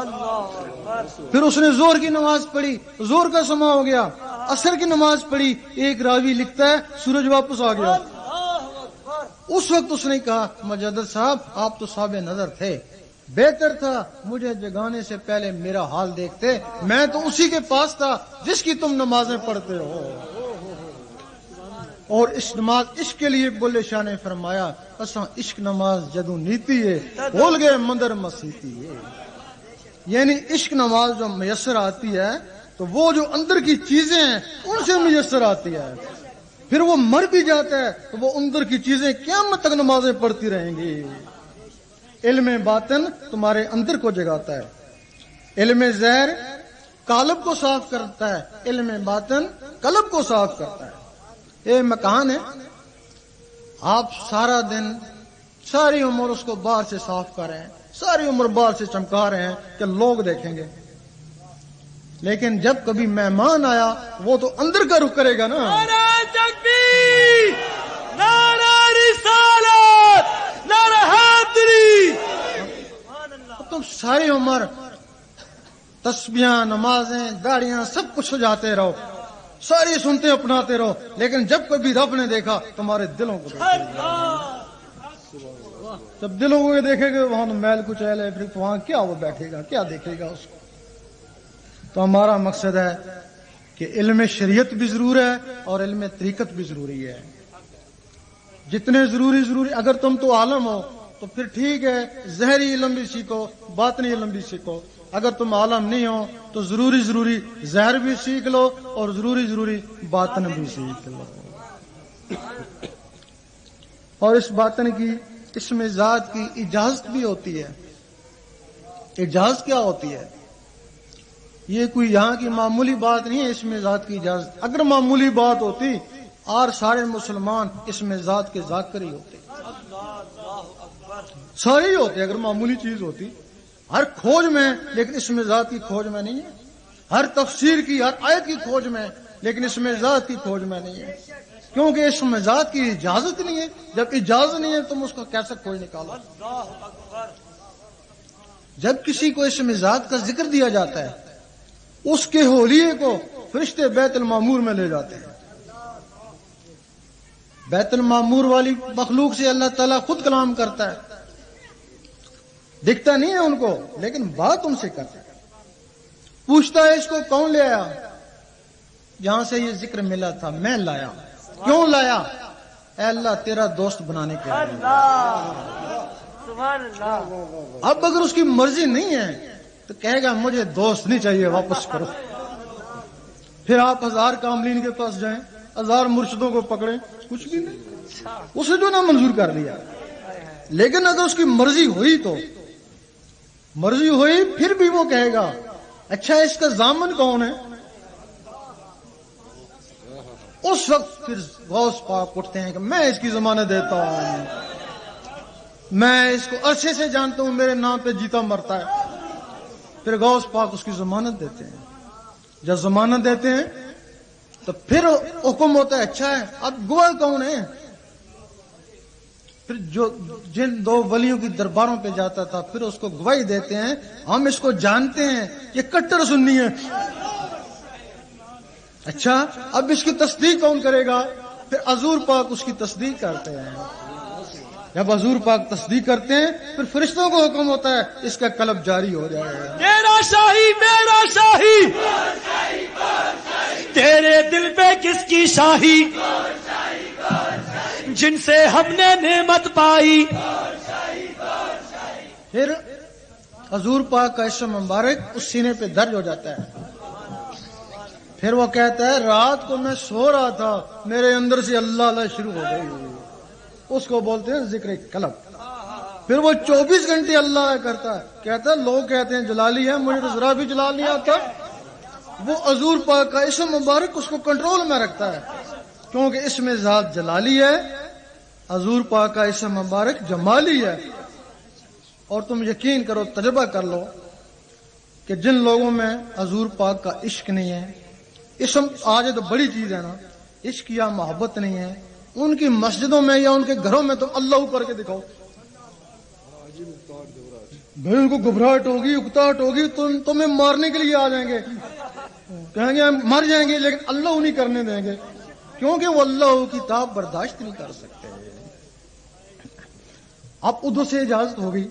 پھر اس نے زور کی نماز پڑھی، زور کا سما ہو گیا. عصر کی نماز پڑھی، ایک راوی لکھتا ہے سورج واپس آ گیا. اس وقت اس نے کہا مجدد صاحب آپ تو صاحب نظر تھے، بہتر تھا مجھے جگانے سے پہلے میرا حال دیکھتے، میں تو اسی کے پاس تھا جس کی تم نمازیں پڑھتے ہو. اور اس نماز عشق کے لیے بولے شاہ نے فرمایا اساں عشق نماز جدوں نیتی ہے بول گئے مندر مسیتی ہے. یعنی عشق نماز جو میسر آتی ہے تو وہ جو اندر کی چیزیں ہیں ان سے میسر آتی ہے. پھر وہ مر بھی جاتا ہے تو وہ اندر کی چیزیں قیامت تک نمازیں پڑھتی رہیں گی. علم باطن تمہارے اندر کو جگاتا ہے. علم ظاہر قالب کو صاف کرتا ہے، علم باطن قلب کو صاف کرتا ہے۔ یہ مکان ہے، آپ سارا دن ساری عمر اس کو باہر سے صاف کر رہے ہیں، ساری عمر باہر سے چمکا رہے ہیں کہ لوگ دیکھیں گے، لیکن جب کبھی مہمان آیا وہ تو اندر کا رخ کرے گا نا۔ نعرہ تکبیر، نعرہ رسالت، نعرہ حیدری۔ تم ساری عمر تسبیحاں، نمازیں، داڑیاں سب کچھ سجاتے رہو، ساری سنتے اپناتے رہو، لیکن جب کبھی رب نے دیکھا تمہارے دلوں کو دیکھے گا۔ جب دلوں کو دیکھے گا وہاں میل کچیل ہے، پھر وہاں کیا وہ بیٹھے گا، کیا دیکھے گا اس کو۔ تو ہمارا مقصد ہے کہ علم شریعت بھی ضرور ہے اور علم طریقت بھی ضروری ہے۔ جتنے ضروری، اگر تم تو عالم ہو تو پھر ٹھیک ہے، ظاہری علم بھی سیکھو، باطنی علم بھی سیکھو۔ اگر تم عالم نہیں ہو تو ضروری ظاہر بھی سیکھ لو اور ضروری باطن بھی سیکھ لو۔ اور اس باطن کی، اس میں ذات کی اجازت بھی ہوتی ہے۔ اجازت کیا ہوتی ہے؟ یہ کوئی یہاں کی معمولی بات نہیں ہے اس میں ذات کی اجازت۔ اگر معمولی بات ہوتی اور سارے مسلمان اس میں ذات کے ذاکر ہی ہوتے، سارے ہی ہوتے اگر معمولی چیز ہوتی، ہر کھوج میں، لیکن اس میں ذات کی کھوج میں نہیں ہے، ہر تفسیر کی، ہر آیت کی کھوج میں، لیکن اس میں ذات کی کھوج میں نہیں ہے، کیونکہ اس میں ذات کی اجازت نہیں ہے۔ جب اجازت نہیں ہے تم اس کو کیسے کھوج نکالو؟ جب کسی کو اس میں ذات کا ذکر دیا جاتا ہے، اس کے ہولیے کو فرشتے بیت المعمور میں لے جاتے ہیں۔ بیت المعمور والی مخلوق سے اللہ تعالیٰ خود کلام کرتا ہے، دکھتا نہیں ہے ان کو، لیکن بات ان سے کرتا ہے۔ پوچھتا ہے اس کو کون لے آیا؟ جہاں سے یہ ذکر ملا تھا میں لایا۔ کیوں لایا؟ اے اللہ تیرا دوست بنانے کے لیے۔ اب اگر اس کی مرضی نہیں ہے تو کہے گا مجھے دوست نہیں چاہیے، واپس کرو۔ پھر آپ 1000 کاملین کے پاس جائیں، 1000 مرشدوں کو پکڑیں، کچھ بھی نہیں، اسے جو نہ منظور کر دیا۔ لیکن اگر اس کی مرضی ہوئی تو مرضی ہوئی، پھر بھی وہ کہے گا اچھا اس کا ضامن کون ہے؟ اس وقت پھر غوث پاک اٹھتے ہیں کہ میں اس کی ضمانت دیتا ہوں، میں اس کو عرصے سے جانتا ہوں، میرے نام پہ جیتا مرتا ہے۔ پھر غوث پاک اس کی ضمانت دیتے ہیں۔ جب ضمانت دیتے ہیں تو پھر حکم ہوتا ہے اچھا ہے اب گواہ کون ہے؟ پھر جو جن 2 ولیوں کی درباروں پہ جاتا تھا پھر اس کو گواہی دیتے ہیں، ہم اس کو جانتے ہیں یہ کٹر سنی ہے۔ اچھا اب اس کی تصدیق کون کرے گا؟ پھر حضور پاک اس کی تصدیق کرتے ہیں۔ جب حضور پاک تصدیق کرتے ہیں پھر فرشتوں کو حکم ہوتا ہے اس کا قلب جاری ہو جائے گا۔ تیرا شاہی میرا شاہی، تیرے دل پہ کس کی شاہی، جن سے ہم نے نعمت پائی۔ پھر حضور پاک کا اسم مبارک اس سینے پہ درج ہو جاتا ہے۔ پھر وہ کہتا ہے رات کو میں سو رہا تھا، میرے اندر سے اللہ اللہ شروع ہو گئی، اس کو بولتے ہیں ذکر قلب۔ پھر وہ 24 گھنٹے اللہ کرتا ہے، کہتا ہے لوگ کہتے ہیں جلالی ہے، مجھے تو ذرا بھی جلال نہیں آتا۔ وہ حضور پاک کا اسم مبارک اس کو کنٹرول میں رکھتا ہے، کیونکہ اس میں ذات جلالی ہے، حضور پاک کا اسم مبارک جمالی ہے۔ اور تم یقین کرو، تجربہ کر لو کہ جن لوگوں میں حضور پاک کا عشق نہیں ہے، اسم آج تو بڑی چیز ہے نا، عشق یا محبت نہیں ہے، ان کی مسجدوں میں یا ان کے گھروں میں تم اللہ کر کے دکھاؤ، بھائی ان کو گھبراہٹ ہوگی، اکتاہٹ ہوگی، تمہیں مارنے کے لیے آ جائیں گے، کہیں گے ہم مر جائیں گے، لیکن اللہ نہیں کرنے دیں گے، کیونکہ وہ اللہ کی تاب برداشت نہیں کر سکتے۔ اب ادھر سے اجازت ہوگی،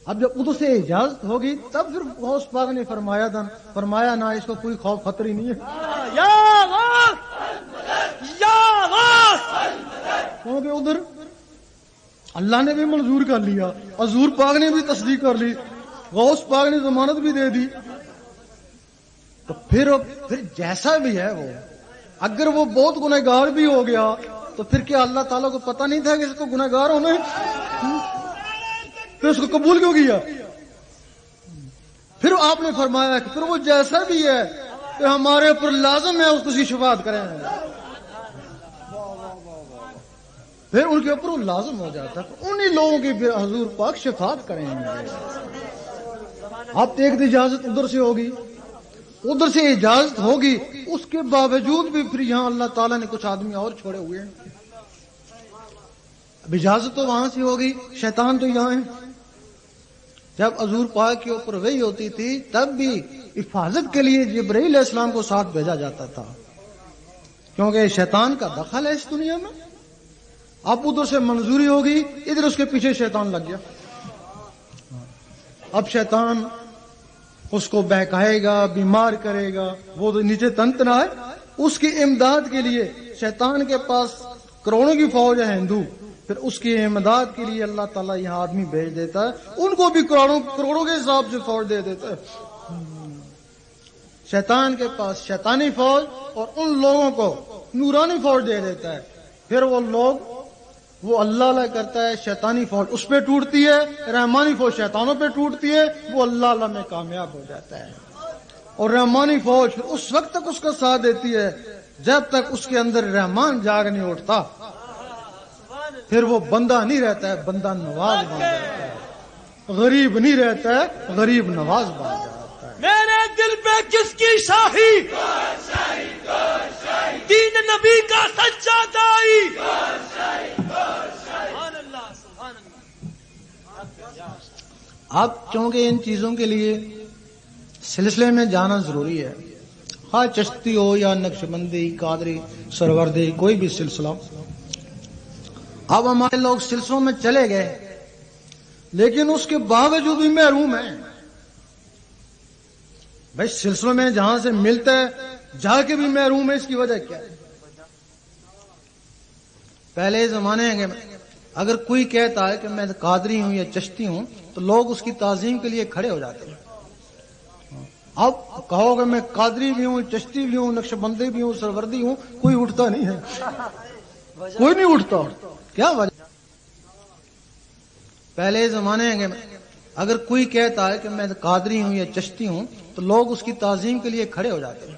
اب جب ادھر سے اجازت ہوگی تب پھر غوث پاک نے فرمایا نہ اس کو کوئی خوف خطر ہی نہیں ہے، یا غوث یا غوث، کیونکہ ادھر اللہ نے بھی منظور کر لیا، حضور پاک نے بھی تصدیق کر لی، غوث پاک نے ضمانت بھی دے دی، تو پھر جیسا بھی ہے وہ، اگر وہ بہت گنہگار بھی ہو گیا تو پھر کیا اللہ تعالیٰ کو پتہ نہیں تھا کہ اس کو گنہگار ہونا ہے؟ پھر اس کو قبول کیوں کیا؟ پھر آپ نے فرمایا کہ پھر وہ جیسا بھی ہے کہ ہمارے اوپر لازم ہے اس کی شفاعت کریں، پھر ان کے اوپر وہ لازم ہو جاتا ہے، انہی لوگوں کی پھر حضور پاک شفاعت کریں گے۔ اب تو ایک اجازت ادھر سے ہوگی، ادھر سے اجازت ہوگی، اس کے باوجود بھی پھر یہاں اللہ تعالیٰ نے کچھ آدمی اور چھوڑے ہوئے ہیں۔ اب اجازت تو وہاں سے ہوگی، شیطان تو یہاں ہے۔ جب حضور پاک کے اوپر وحی ہوتی تھی تب بھی حفاظت کے لیے جبرائیل علیہ السلام کو ساتھ بھیجا جاتا تھا، کیونکہ شیطان کا دخل ہے اس دنیا میں۔ اب ادھر سے منظوری ہوگی، ادھر اس کے پیچھے شیطان لگ گیا۔ اب شیطان اس کو بہکائے گا، بیمار کرے گا، وہ تو نیچے تنتنا ہے، اس کی امداد کے لیے شیطان کے پاس کروڑوں کی فوج ہے ہندو، پھر اس کی امداد کے لیے اللہ تعالیٰ یہاں آدمی بھیج دیتا ہے، ان کو بھی کروڑوں کے حساب سے فوج دے دیتا ہے۔ شیطان کے پاس شیطانی فوج اور ان لوگوں کو نورانی فوج دے دیتا ہے، پھر وہ لوگ وہ اللہ اللہ کرتا ہے، شیطانی فوج اس پہ ٹوٹتی ہے، رحمانی فوج شیطانوں پہ ٹوٹتی ہے، وہ اللہ اللہ میں کامیاب ہو جاتا ہے۔ اور رحمانی فوج پھر اس وقت تک اس کا ساتھ دیتی ہے جب تک اس کے اندر رحمان جاگ نہیں اٹھتا، پھر وہ بندہ نہیں رہتا ہے، بندہ نواز بن جاتا ہے، غریب نہیں رہتا ہے، غریب نواز بن جاتا ہے۔ میرے دل پہ کس کی شاہی، دین نبی کا سچا دائی۔ اب چونکہ ان چیزوں کے لیے سلسلے میں جانا ضروری ہے، خواہ چشتی ہو یا نقشبندی، قادری، سروردی، کوئی بھی سلسلہ۔ اب ہمارے لوگ سلسلوں میں چلے گئے لیکن اس کے باوجود بھی محروم ہیں۔ بھائی سلسلوں میں جہاں سے ملتا ہے جا کے بھی محروم ہے، اس کی وجہ کیا ہے؟ پہلے زمانے میں اگر کوئی کہتا ہے کہ میں قادری ہوں یا چشتی ہوں تو لوگ اس کی تعظیم کے لیے کھڑے ہو جاتے ہیں۔ اب کہو کہ میں قادری بھی ہوں، چشتی بھی ہوں، نقشبندی بھی ہوں، سروردی ہوں، کوئی اٹھتا نہیں ہے، کوئی نہیں اٹھتا۔ کیا وجہ؟ پہلے زمانے میں اگر کوئی کہتا ہے کہ میں قادری ہوں یا چشتی ہوں تو لوگ اس کی تعظیم کے لیے کھڑے ہو جاتے ہیں۔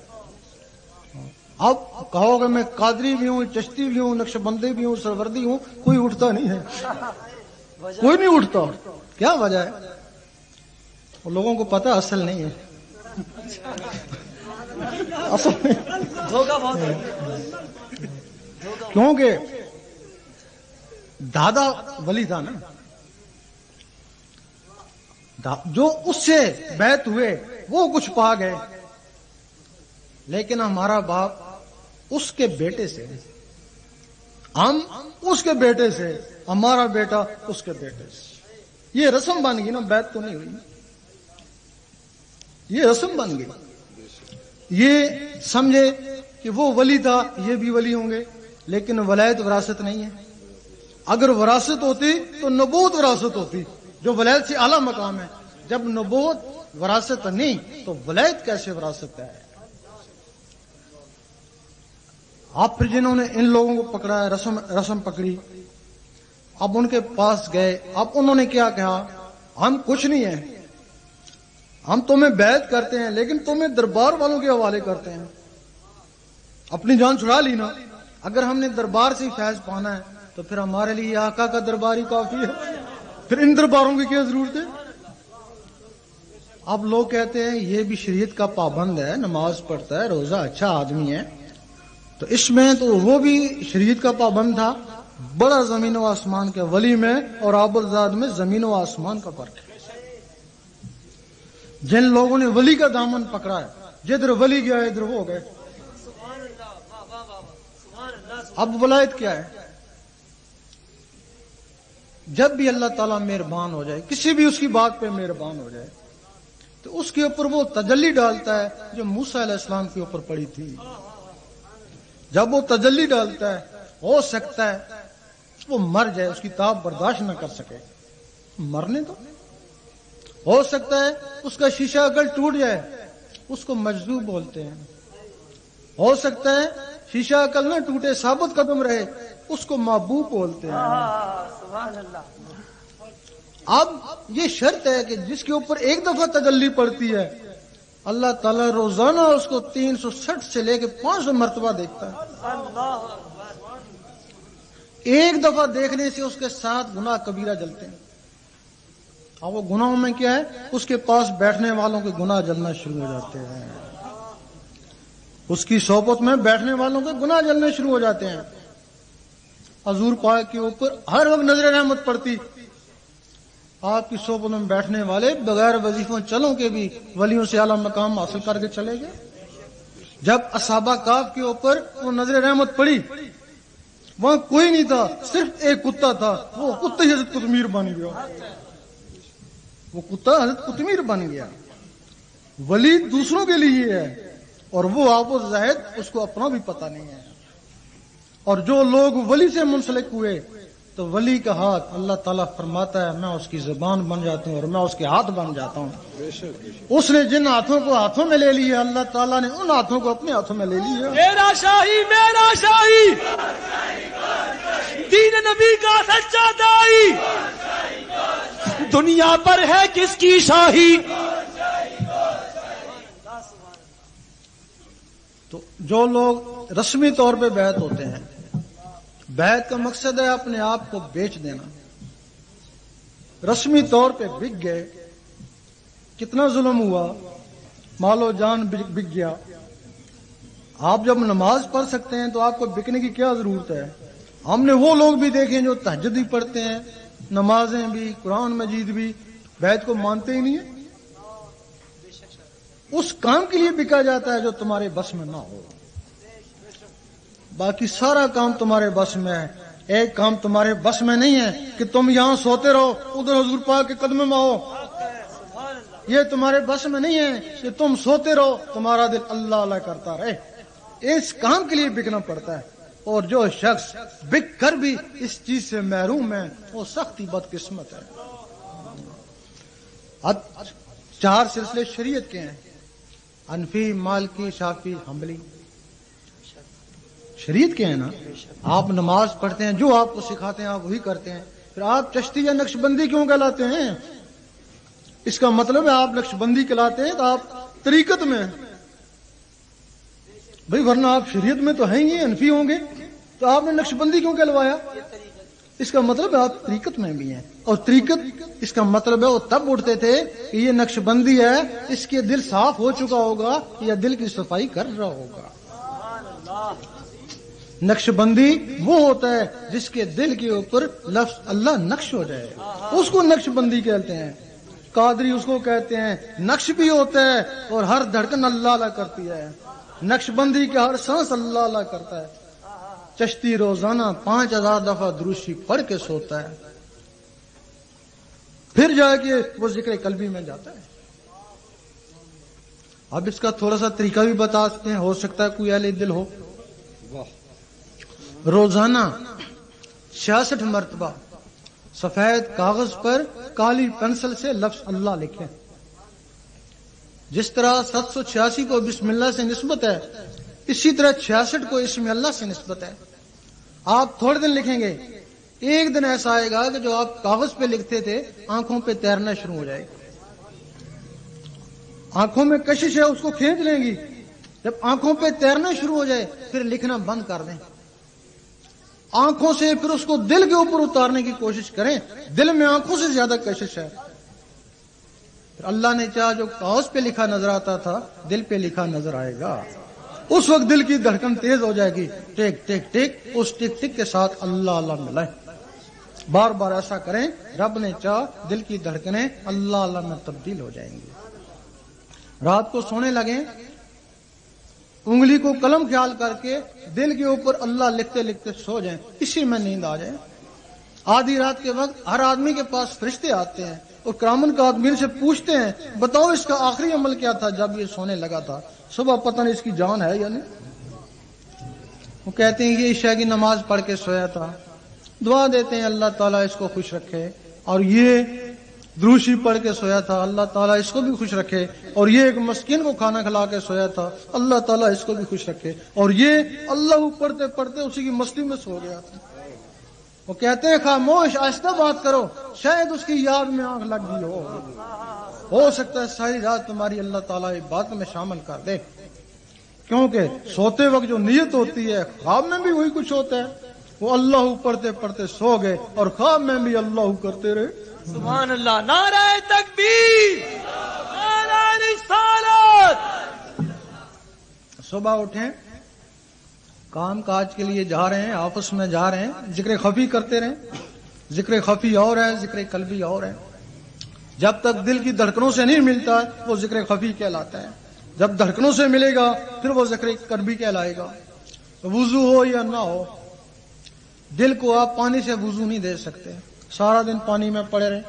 اب کہو کہ میں قادری بھی ہوں، چشتی بھی ہوں، نقشبندی بھی ہوں، سروردی ہوں، کوئی اٹھتا نہیں ہے، کوئی نہیں اٹھتا۔ کیا وجہ ہے؟ وہ لوگوں کو پتا اصل نہیں ہے، اصل نہیں، کیونکہ دادا ولی تھا نا، جو اس سے بیعت ہوئے وہ کچھ پا گئے، لیکن ہمارا باپ اس کے بیٹے سے، ہم اس کے بیٹے سے، ہمارا بیٹا اس کے بیٹے سے، یہ رسم بن گئی نا، بیعت تو نہیں ہوئی، یہ رسم بن گئی۔ یہ سمجھے کہ وہ ولی تھا، یہ بھی ولی ہوں گے، لیکن ولایت وراثت نہیں ہے۔ اگر وراثت ہوتی تو نبوت وراثت ہوتی، جو ولایت سے اعلیٰ مقام ہے۔ جب نبوت وراثت نہیں تو ولایت کیسے وراثت ہے؟ آپ پھر جنہوں نے ان لوگوں کو پکڑا ہے، رسم پکڑی، اب ان کے پاس گئے، اب انہوں نے کیا کہا؟ ہم کچھ نہیں ہیں، ہم تمہیں بیعت کرتے ہیں لیکن تمہیں دربار والوں کے حوالے کرتے ہیں۔ اپنی جان چھڑا لی نا۔ اگر ہم نے دربار سے فیض پانا ہے تو پھر ہمارے لیے آقا کا دربار ہی کافی ہے، پھر ان درباروں کی کیا ضرورت ہے؟ اب لوگ کہتے ہیں یہ بھی شریعت کا پابند ہے، نماز پڑھتا ہے، روزہ، اچھا آدمی ہے، تو اس میں تو وہ بھی شریعت کا پابند تھا۔ بڑا زمین و آسمان کے ولی میں اور آبادزاد میں زمین و آسمان کا فرق ہے۔ جن لوگوں نے ولی کا دامن پکڑا ہے، جدھر ولی گیا ادھر وہ گئے۔ اب ولایت کیا ہے؟ جب بھی اللہ تعالیٰ مہربان ہو جائے، کسی بھی اس کی بات پہ مہربان ہو جائے، تو اس کے اوپر وہ تجلی ڈالتا ہے جو موسیٰ علیہ السلام کے اوپر پڑی تھی۔ جب وہ تجلی ڈالتا ہے، ہو سکتا ہے وہ مر جائے، اس کی تاب برداشت نہ کر سکے، مرنے دو۔ ہو سکتا ہے اس کا شیشہ عقل ٹوٹ جائے، اس کو مجذوب بولتے ہیں۔ ہو سکتا ہے شیشہ عقل نہ ٹوٹے، ثابت قدم رہے، اس کو محبوب بولتے ہیں۔ اب یہ شرط ہے کہ جس کے اوپر ایک دفعہ تجلی پڑتی ہے اللہ تعالیٰ روزانہ اس کو 360 سے لے کے 500 مرتبہ دیکھتا ہے. ایک دفعہ دیکھنے سے اس کے ساتھ گناہ کبیرہ جلتے ہیں. اور وہ گناہوں میں کیا ہے؟ اس کے پاس بیٹھنے والوں کے گناہ جلنا شروع ہو جاتے ہیں. اس کی صحبت میں بیٹھنے والوں کے گناہ جلنے شروع ہو جاتے ہیں. حضور پاک کے اوپر ہر وقت نظر رحمت پڑتی. آپ کی صحبت میں بیٹھنے والے بغیر وظیفوں چلوں کے بھی ولیوں سے اعلیٰ مقام حاصل کر کے چلے گئے. جب اصحابہ کہف کے اوپر وہ نظر رحمت پڑی، وہاں کوئی نہیں تھا، صرف ایک کتا تھا. وہ کتا ہی حضرت قطمیر بن گیا. وہ کتا حضرت قطمیر بن گیا. ولی دوسروں کے لیے ہے اور وہ آب و زاہد اس کو اپنا بھی پتہ نہیں ہے. اور جو لوگ ولی سے منسلک ہوئے تو ولی کا ہاتھ اللہ تعالیٰ فرماتا ہے میں اس کی زبان بن جاتا ہوں اور میں اس کے ہاتھ بن جاتا ہوں. اس نے جن ہاتھوں کو ہاتھوں میں لے لیا اللہ تعالیٰ نے ان ہاتھوں کو اپنے ہاتھوں میں لے لیا. میرا شاہی دین نبی کا سچا دائی، دنیا پر ہے کس کی شاہی. تو جو لوگ رسمی طور پہ بیعت ہوتے ہیں، بیعت کا مقصد ہے اپنے آپ کو بیچ دینا. رسمی طور پہ بک گئے، کتنا ظلم ہوا، مال و جان بک گیا. آپ جب نماز پڑھ سکتے ہیں تو آپ کو بکنے کی کیا ضرورت ہے؟ ہم نے وہ لوگ بھی دیکھے جو تہجد بھی پڑھتے ہیں، نمازیں بھی، قرآن مجید بھی، بیعت کو مانتے ہی نہیں ہیں. اس کام کے لیے بکا جاتا ہے جو تمہارے بس میں نہ ہو. باقی سارا کام تمہارے بس میں ہے. ایک کام تمہارے بس میں نہیں ہے کہ تم یہاں سوتے رہو ادھر حضور پاک کے قدموں میں آؤ. یہ تمہارے بس میں نہیں ہے کہ تم سوتے رہو تمہارا دل اللہ اللہ کرتا رہے. اس کام کے لیے بکنا پڑتا ہے. اور جو شخص بک کر بھی اس چیز سے محروم ہے وہ سختی بدقسمت ہے. اب 4 سلسلے شریعت کے ہیں: حنفی، مالکی، شافعی، حنبلی. شریعت کے ہیں نا. آپ نماز پڑھتے ہیں، جو آپ کو سکھاتے ہیں آپ وہی کرتے ہیں. پھر آپ چشتی یا نقش بندی کیوں کہلاتے ہیں؟ اس کا مطلب ہے آپ نقش بندی کہلاتے ہیں تو آپ طریقت میں ہیں بھئی، ورنہ آپ شریعت میں تو ہیں ہی، حنفی ہوں گے تو آپ نے نقش بندی کیوں کہلوایا؟ اس کا مطلب ہے آپ طریقت میں بھی ہیں. اور طریقت اس کا مطلب ہے وہ تب اٹھتے تھے کہ یہ نقش بندی ہے، اس کے دل صاف ہو چکا ہوگا یا دل کی صفائی کر رہا ہوگا. نقش بندی وہ ہوتا ہے جس کے دل کے اوپر لفظ اللہ نقش ہو جائے، اس کو نقش بندی کہتے ہیں. قادری اس کو کہتے ہیں نقش بھی ہوتا ہے اور ہر دھڑکن اللہ اللہ کرتی ہے. نقش بندی کا ہر سانس اللہ اللہ کرتا ہے. چشتی روزانہ 5000 دفعہ دروشی پڑھ کے سوتا ہے، پھر جا کے وہ ذکر قلبی میں جاتا ہے. اب اس کا تھوڑا سا طریقہ بھی بتا سکتے ہیں، ہو سکتا ہے کوئی اہل دل ہو. روزانہ 66 مرتبہ سفید کاغذ پر کالی پنسل سے لفظ اللہ لکھیں. جس طرح 786 کو بسم اللہ سے نسبت ہے، اسی طرح 66 کو اسم اللہ سے نسبت ہے. آپ تھوڑے دن لکھیں گے، ایک دن ایسا آئے گا کہ جو آپ کاغذ پہ لکھتے تھے آنکھوں پہ تیرنا شروع ہو جائے گا. آنکھوں میں کشش ہے اس کو کھینچ لیں گی. جب آنکھوں پہ تیرنا شروع ہو جائے پھر لکھنا بند کر دیں. آنکھوں سے پھر اس کو دل کے اوپر اتارنے کی کوشش کریں. دل میں آنکھوں سے زیادہ کشش ہے. پھر اللہ نے چاہا جو کاغذ پہ لکھا نظر آتا تھا دل پہ لکھا نظر آئے گا. اس وقت دل کی دھڑکن تیز ہو جائے گی. ٹک ٹک ٹک، اس ٹک ٹک کے ساتھ اللہ اللہ ملائیں. بار بار ایسا کریں، رب نے چاہا دل کی دھڑکنیں اللہ اللہ میں تبدیل ہو جائیں گی. رات کو سونے لگیں، انگلی کو قلم خیال کر کے دل کے اوپر اللہ لکھتے لکھتے سو جائیں، اسی میں نیند آ جائے. آدھی رات کے وقت ہر آدمی کے پاس فرشتے آتے ہیں اور کرامن کا آدمی سے پوچھتے ہیں بتاؤ اس کا آخری عمل کیا تھا جب یہ سونے لگا تھا، صبح پتہ نہیں اس کی جان ہے یا نہیں. وہ کہتے ہیں یہ عشاء کی نماز پڑھ کے سویا تھا. دعا دیتے ہیں اللہ تعالیٰ اس کو خوش رکھے. اور یہ دروشی پڑھ کے سویا تھا، اللہ تعالیٰ اس کو بھی خوش رکھے. اور یہ ایک مسکین کو کھانا کھلا کے سویا تھا، اللہ تعالیٰ اس کو بھی خوش رکھے. اور یہ اللہ پڑھتے پڑھتے اسی کی مستی میں سو گیا تھا. وہ کہتے ہیں خاموش آہستہ بات کرو، شاید اس کی یاد میں آنکھ لگ گئی ہو سکتا ہے ساری رات تمہاری اللہ تعالیٰ عبادت میں شامل کر دے، کیونکہ سوتے وقت جو نیت ہوتی ہے خواب میں بھی وہی کچھ ہوتا ہے۔ وہ اللہ پڑھتے پڑھتے سو گئے اور خواب میں بھی اللہ کرتے رہے۔ سبحان اللہ، نعرہ تکبیر، نعرہ رسالت۔ صبح اٹھیں، کام کاج کے لیے جا رہے ہیں، آفس میں جا رہے ہیں، ذکر خفی کرتے رہیں۔ ذکر خفی اور ہے، ذکر قلبی اور ہے۔ جب تک دل کی دھڑکنوں سے نہیں ملتا وہ ذکر خفی کہلاتا ہے، جب دھڑکنوں سے ملے گا پھر وہ ذکر قلبی کہلائے گا۔ وضو ہو یا نہ ہو، دل کو آپ پانی سے وضو نہیں دے سکتے، سارا دن پانی میں پڑے رہیں،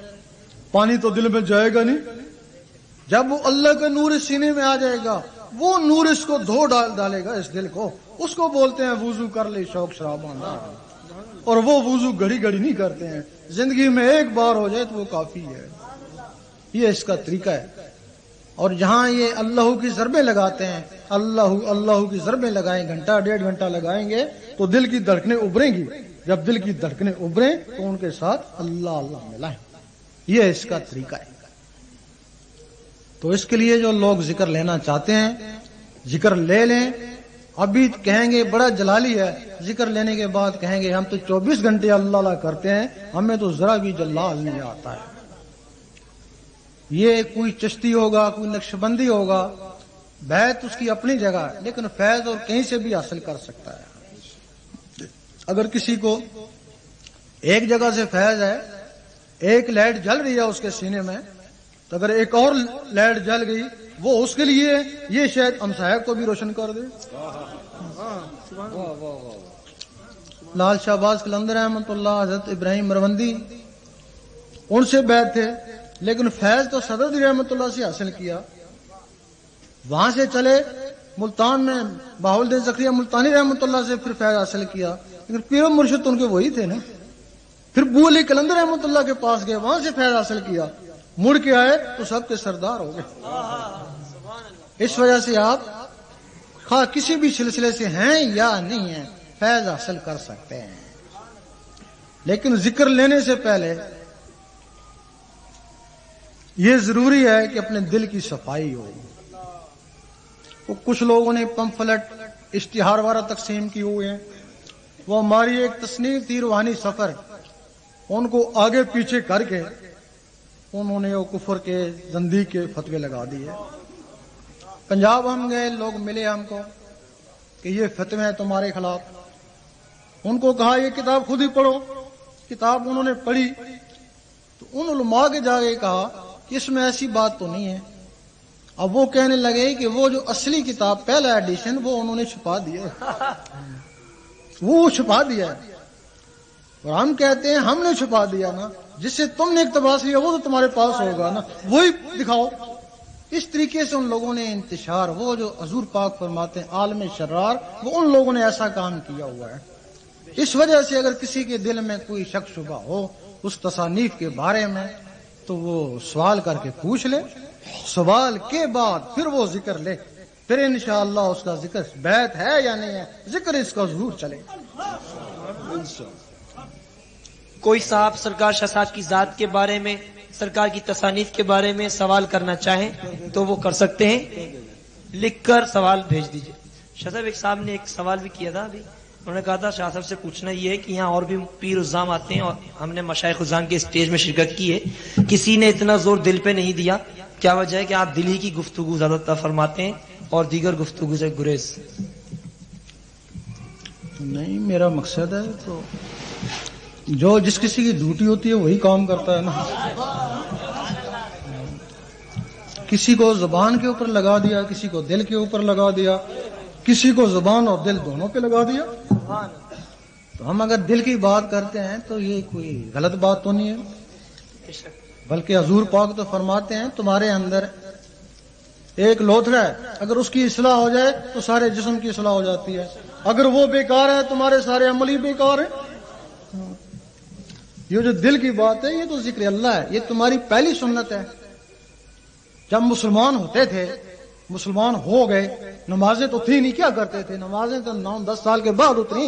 پانی تو دل میں جائے گا نہیں۔ جب وہ اللہ کا نور سینے میں آ جائے گا وہ نور اس کو دھو ڈالے گا، اس دل کو، اس کو بولتے ہیں وضو کر لے شوق شرابہ، اور وہ وضو گھڑی گھڑی نہیں کرتے ہیں، زندگی میں ایک بار ہو جائے تو وہ کافی ہے۔ یہ اس کا طریقہ ہے۔ اور جہاں یہ اللہ کی ضربیں لگاتے ہیں، اللہ کی ضربیں لگائیں، گھنٹہ ڈیڑھ گھنٹہ لگائیں گے تو دل کی دھڑکنیں ابھریں گی، جب دل کی دھڑکنیں ابھریں تو ان کے ساتھ اللہ ملائیں۔ یہ اس کا طریقہ ہے۔ تو اس کے لیے جو لوگ ذکر لینا چاہتے ہیں ذکر لے لیں۔ ابھی کہیں گے بڑا جلالی ہے، ذکر لینے کے بعد کہیں گے ہم تو 24 گھنٹے اللہ کرتے ہیں، ہمیں تو ذرا بھی جلال نہیں آتا ہے۔ یہ کوئی چشتی ہوگا، کوئی نقش بندی ہوگا، بیت اس کی اپنی جگہ ہے، لیکن فیض اور کہیں سے بھی حاصل کر سکتا ہے۔ اگر کسی کو ایک جگہ سے فیض ہے، ایک لائٹ جل رہی ہے اس کے سینے میں، تو اگر ایک اور لائٹ جل گئی وہ اس کے لیے یہ شاید ہمسایہ کو بھی روشن کر دے۔ لال شہباز قلندر احمد اللہ، حضرت ابراہیم مروندی، ان سے بیعت تھے، لیکن فیض تو صدر رحمت اللہ سے حاصل کیا۔ وہاں سے چلے ملتان میں بہاؤالدین زکریا ملتانی رحمت اللہ سے پھر فیض حاصل کیا، لیکن پیر و مرشد ان کے وہی تھے نا۔ پھر بو علی قلندر رحمت اللہ کے پاس گئے، وہاں سے فیض حاصل کیا، مڑ کے آئے تو سب کے سردار ہو گئے۔ اس وجہ سے آپ خواہ کسی بھی سلسلے سے ہیں یا نہیں ہیں فیض حاصل کر سکتے ہیں، لیکن ذکر لینے سے پہلے یہ ضروری ہے کہ اپنے دل کی صفائی ہو۔ وہ کچھ لوگوں نے پمفلٹ اشتہار وارہ تقسیم کی ہوئے ہیں، وہ ہماری ایک تصنیف تھی روحانی سفر، ان کو آگے پیچھے کر کے انہوں نے وہ کفر کے زندیق کے فتوے لگا دیے۔ پنجاب ہم گئے، لوگ ملے ہم کو کہ یہ فتوے ہیں تمہارے خلاف۔ ان کو کہا یہ کتاب خود ہی پڑھو، کتاب انہوں نے پڑھی تو ان علماء کے جا کے کہا کہ اس میں ایسی بات تو نہیں ہے۔ اب وہ کہنے لگے کہ وہ جو اصلی کتاب پہلا ایڈیشن وہ انہوں نے چھپا دیا ہے، وہ چھپا دیا ہے، اور ہم کہتے ہیں ہم نے چھپا دیا نا، جس سے تم نے اقتباس لیا وہ تو تمہارے پاس ہوگا نا، وہی دکھاؤ۔ اس طریقے سے ان لوگوں نے انتشار، وہ جو حضور پاک فرماتے ہیں عالم شرار، وہ ان لوگوں نے ایسا کام کیا ہوا ہے۔ اس وجہ سے اگر کسی کے دل میں کوئی شک شبہ ہو اس تصانیف کے بارے میں تو وہ سوال کر کے پوچھ لے، سوال کے بعد پھر وہ ذکر لے، پھر انشاءاللہ اس کا ذکر بیعت ہے یا نہیں ہے، ذکر اس کا ضرور چلے۔ کوئی صاحب سرکار شاہ صاحب کی ذات کے بارے میں، سرکار کی تصانیف کے بارے میں سوال کرنا چاہیں تو وہ کر سکتے ہیں، لکھ کر سوال بھیج دیجئے۔ شاہ صاحب ایک صاحب نے ایک سوال بھی کیا تھا ابھی، انہوں نے کہا تھا شاہ صاحب سے پوچھنا یہ ہے کہ یہاں اور بھی پیر عظام آتے ہیں اور ہم نے مشائخ عظام کے اسٹیج میں شرکت کی ہے، کسی نے اتنا زور دل پہ نہیں دیا، کیا وجہ ہے کہ آپ دل ہی کی گفتگو زیادہ تر فرماتے ہیں اور دیگر گفتگو سے گریز؟ نہیں، میرا مقصد ہے تو جو جس کسی کی ڈیوٹی ہوتی ہے وہی کام کرتا ہے نا۔ کسی کو زبان کے اوپر لگا دیا، کسی کو دل کے اوپر لگا دیا، کسی کو زبان اور دل دونوں پہ لگا دیا، تو ہم اگر دل کی بات کرتے ہیں تو یہ کوئی غلط بات تو نہیں ہے، بلکہ حضور پاک تو فرماتے ہیں تمہارے اندر ایک لوتھڑا ہے، اگر اس کی اصلاح ہو جائے تو سارے جسم کی اصلاح ہو جاتی ہے، اگر وہ بیکار ہے تمہارے سارے عمل ہی بیکار ہیں۔ یہ جو دل کی بات ہے یہ تو ذکر اللہ ہے، یہ تمہاری پہلی سنت ہے۔ جب مسلمان ہوتے تھے، مسلمان ہو گئے، نمازیں تو تھی نہیں، کیا کرتے تھے؟ نمازیں تو 9-10 سال کے بعد اتری،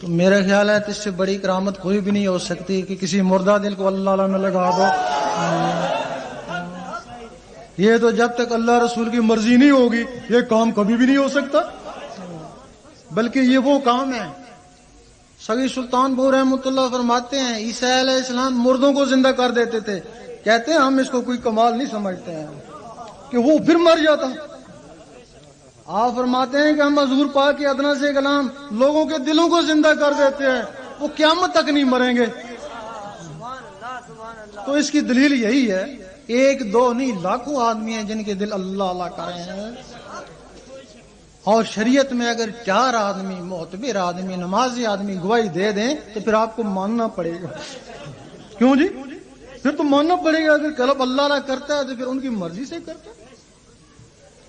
تو میرا خیال ہے اس سے بڑی کرامت کوئی بھی نہیں ہو سکتی کہ کسی مردہ دل کو اللہ تعالیٰ میں لگا دو. یہ تو جب تک اللہ رسول کی مرضی نہیں ہوگی یہ کام کبھی بھی نہیں ہو سکتا. بلکہ یہ وہ کام ہے. سگی سلطان بو رحمۃ اللہ فرماتے ہیں عیسیٰ علیہ السلام مردوں کو زندہ کر دیتے تھے. کہتے ہیں ہم اس کو کوئی کمال نہیں سمجھتے ہیں کہ وہ پھر مر جاتا. آپ فرماتے ہیں کہ ہم حضور پاک کے ادنا سے کلام لوگوں کے دلوں کو زندہ کر دیتے ہیں, وہ قیامت تک نہیں مریں گے. تو اس کی دلیل یہی ہے, ایک دو نہیں لاکھوں آدمی ہیں جن کے دل اللہ اللہ کر رہے ہیں. اور شریعت میں اگر 4 آدمی معتبر آدمی نمازی آدمی گواہی دے دیں تو پھر آپ کو ماننا پڑے گا. کیوں جی؟ پھر تو ماننا پڑے گا. اگر کلب اللہ اللہ کرتا ہے تو پھر ان کی مرضی سے کرتا ہے.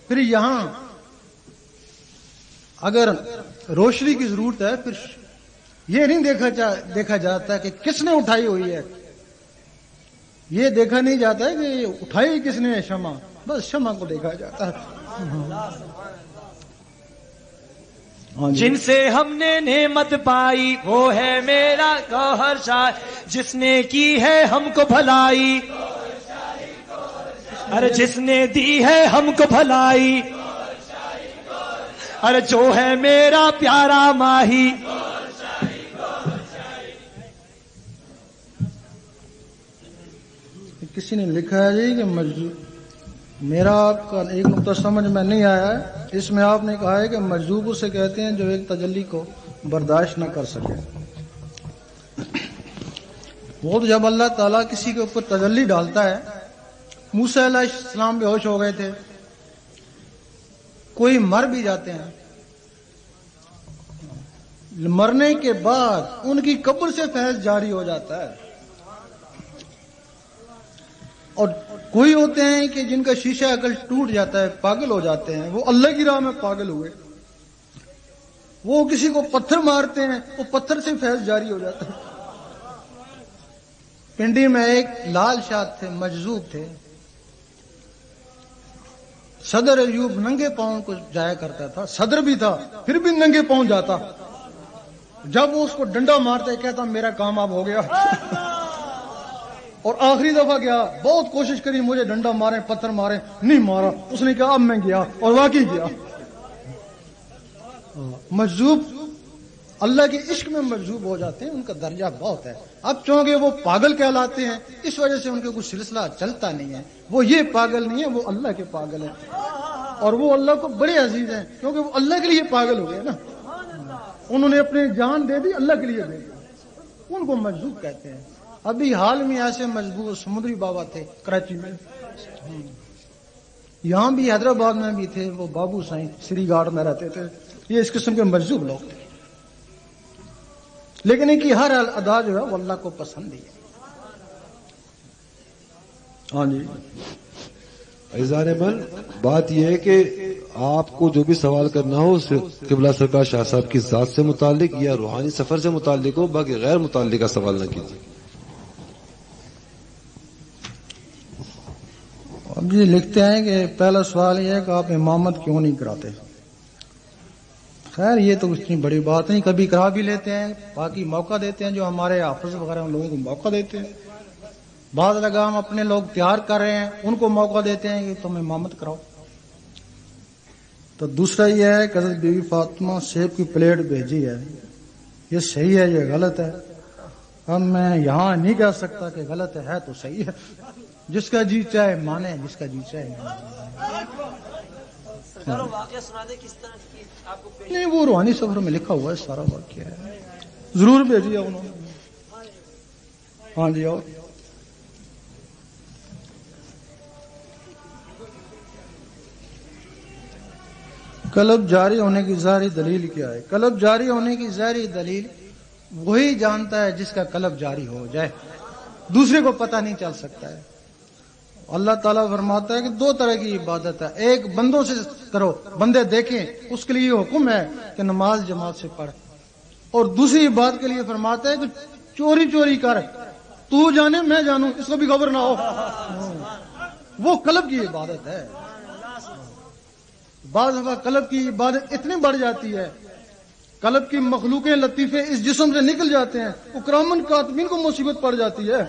پھر یہاں اگر روشنی کی ضرورت ہے پھر یہ نہیں دیکھا جاتا کہ کس نے اٹھائی ہوئی ہے. یہ دیکھا نہیں جاتا ہے کہ اٹھائی کس نے شمع, بس شمع کو دیکھا جاتا ہے. جن سے ہم نے نعمت پائی وہ ہے میرا گوہر شاہ, جس نے کی ہے ہم کو بھلائی, ارے جس نے دی ہے ہم کو بھلائی, ارے جو ہے میرا پیارا ماہی. کسی نے لکھا ہے جی کہ میرا آپ کا ایک نقطہ سمجھ میں نہیں آیا ہے. اس میں آپ نے کہا ہے کہ مجذوب اسے کہتے ہیں جو ایک تجلی کو برداشت نہ کر سکے. وہ تو جب اللہ تعالیٰ کسی کے اوپر تجلی ڈالتا ہے, موسیٰ علیہ السلام بے ہوش ہو گئے تھے, کوئی مر بھی جاتے ہیں, مرنے کے بعد ان کی قبر سے فیض جاری ہو جاتا ہے. اور کوئی ہوتے ہیں کہ جن کا شیشہ عقل ٹوٹ جاتا ہے, پاگل ہو جاتے ہیں, وہ اللہ کی راہ میں پاگل ہوئے. وہ کسی کو پتھر مارتے ہیں, وہ پتھر سے فیض جاری ہو جاتا ہے. پنڈی میں ایک لال شاہ تھے, مجذوب تھے. صدر ایوب ننگے پاؤں کو جایا کرتا تھا, صدر بھی تھا پھر بھی ننگے پاؤں جاتا. جب وہ اس کو ڈنڈا مارتے کہتا میرا کام اب ہو گیا. اور آخری دفعہ گیا, بہت کوشش کری مجھے ڈنڈا مارے پتھر مارے, نہیں مارا. اس نے کہا اب میں گیا, اور واقعی گیا. مجذوب اللہ کے عشق میں مجذوب ہو جاتے ہیں, ان کا درجہ بہت ہے. اب چونکہ وہ پاگل کہلاتے ہیں اس وجہ سے ان کے کچھ سلسلہ چلتا نہیں ہے. وہ یہ پاگل نہیں ہے, وہ اللہ کے پاگل ہیں, اور وہ اللہ کو بڑے عزیز ہیں کیونکہ وہ اللہ کے لیے پاگل ہو گئے نا. انہوں نے اپنی جان دے دی, اللہ کے لیے دے دی, ان کو مجذوب کہتے ہیں. ابھی حال میں ایسے مجبور سمندری بابا تھے کراچی میں, یہاں بھی حیدرآباد میں بھی تھے, وہ بابو سائیں سری گارڈ میں رہتے تھے. یہ اس قسم کے مجذوب لوگ تھے, لیکن ان کی ہر ادا جو ہے وہ اللہ کو پسند ہے. ہاں جی عزیزان من, بات یہ ہے کہ آپ کو جو بھی سوال کرنا ہو قبلہ سرکار شاہ صاحب کی ذات سے متعلق یا روحانی سفر سے متعلق ہو, باقی غیر متعلقہ سوال نہ کیجیے. اب جی لکھتے ہیں کہ پہلا سوال یہ ہے کہ آپ امامت کیوں نہیں کراتے. خیر یہ تو اتنی بڑی بات نہیں, کبھی کرا بھی لیتے ہیں, باقی موقع دیتے ہیں جو ہمارے حافظ وغیرہ ان لوگوں کو موقع دیتے ہیں. بعض لگا ہم اپنے لوگ تیار کر رہے ہیں, ان کو موقع دیتے ہیں کہ تم امامت کراؤ. تو دوسرا یہ ہے کہ حضرت بی بی فاطمہ سیب کی پلیٹ بھیجی ہے, یہ صحیح ہے یہ غلط ہے. اب میں یہاں نہیں کہہ سکتا کہ غلط ہے تو صحیح ہے, جس کا جی چاہے مانے, جس کا جی چاہے نہیں. وہ روحانی سفر میں لکھا ہوا ہے سارا واقعہ ہے, ضرور بھیجیے انہوں نے. ہاں جی. اور قلب جاری ہونے کی ظاہری دلیل کیا ہے؟ قلب جاری ہونے کی ظاہری دلیل وہی جانتا ہے جس کا قلب جاری ہو جائے, دوسرے کو پتہ نہیں چل سکتا ہے. اللہ تعالیٰ فرماتا ہے کہ 2 طرح کی عبادت ہے, ایک بندوں سے کرو, بندے دیکھیں, اس کے لیے حکم ہے کہ نماز جماعت سے پڑھ, اور دوسری بات کے لیے فرماتا ہے کہ چوری چوری کر, تو جانے میں جانوں, اس کو بھی خبر نہ ہو. وہ قلب کی عبادت ہے. بعض دفعہ قلب کی عبادت اتنی بڑھ جاتی ہے قلب کی مخلوقیں لطیفے اس جسم سے نکل جاتے ہیں، اکرامن کاتبین کو مصیبت پڑ جاتی ہے۔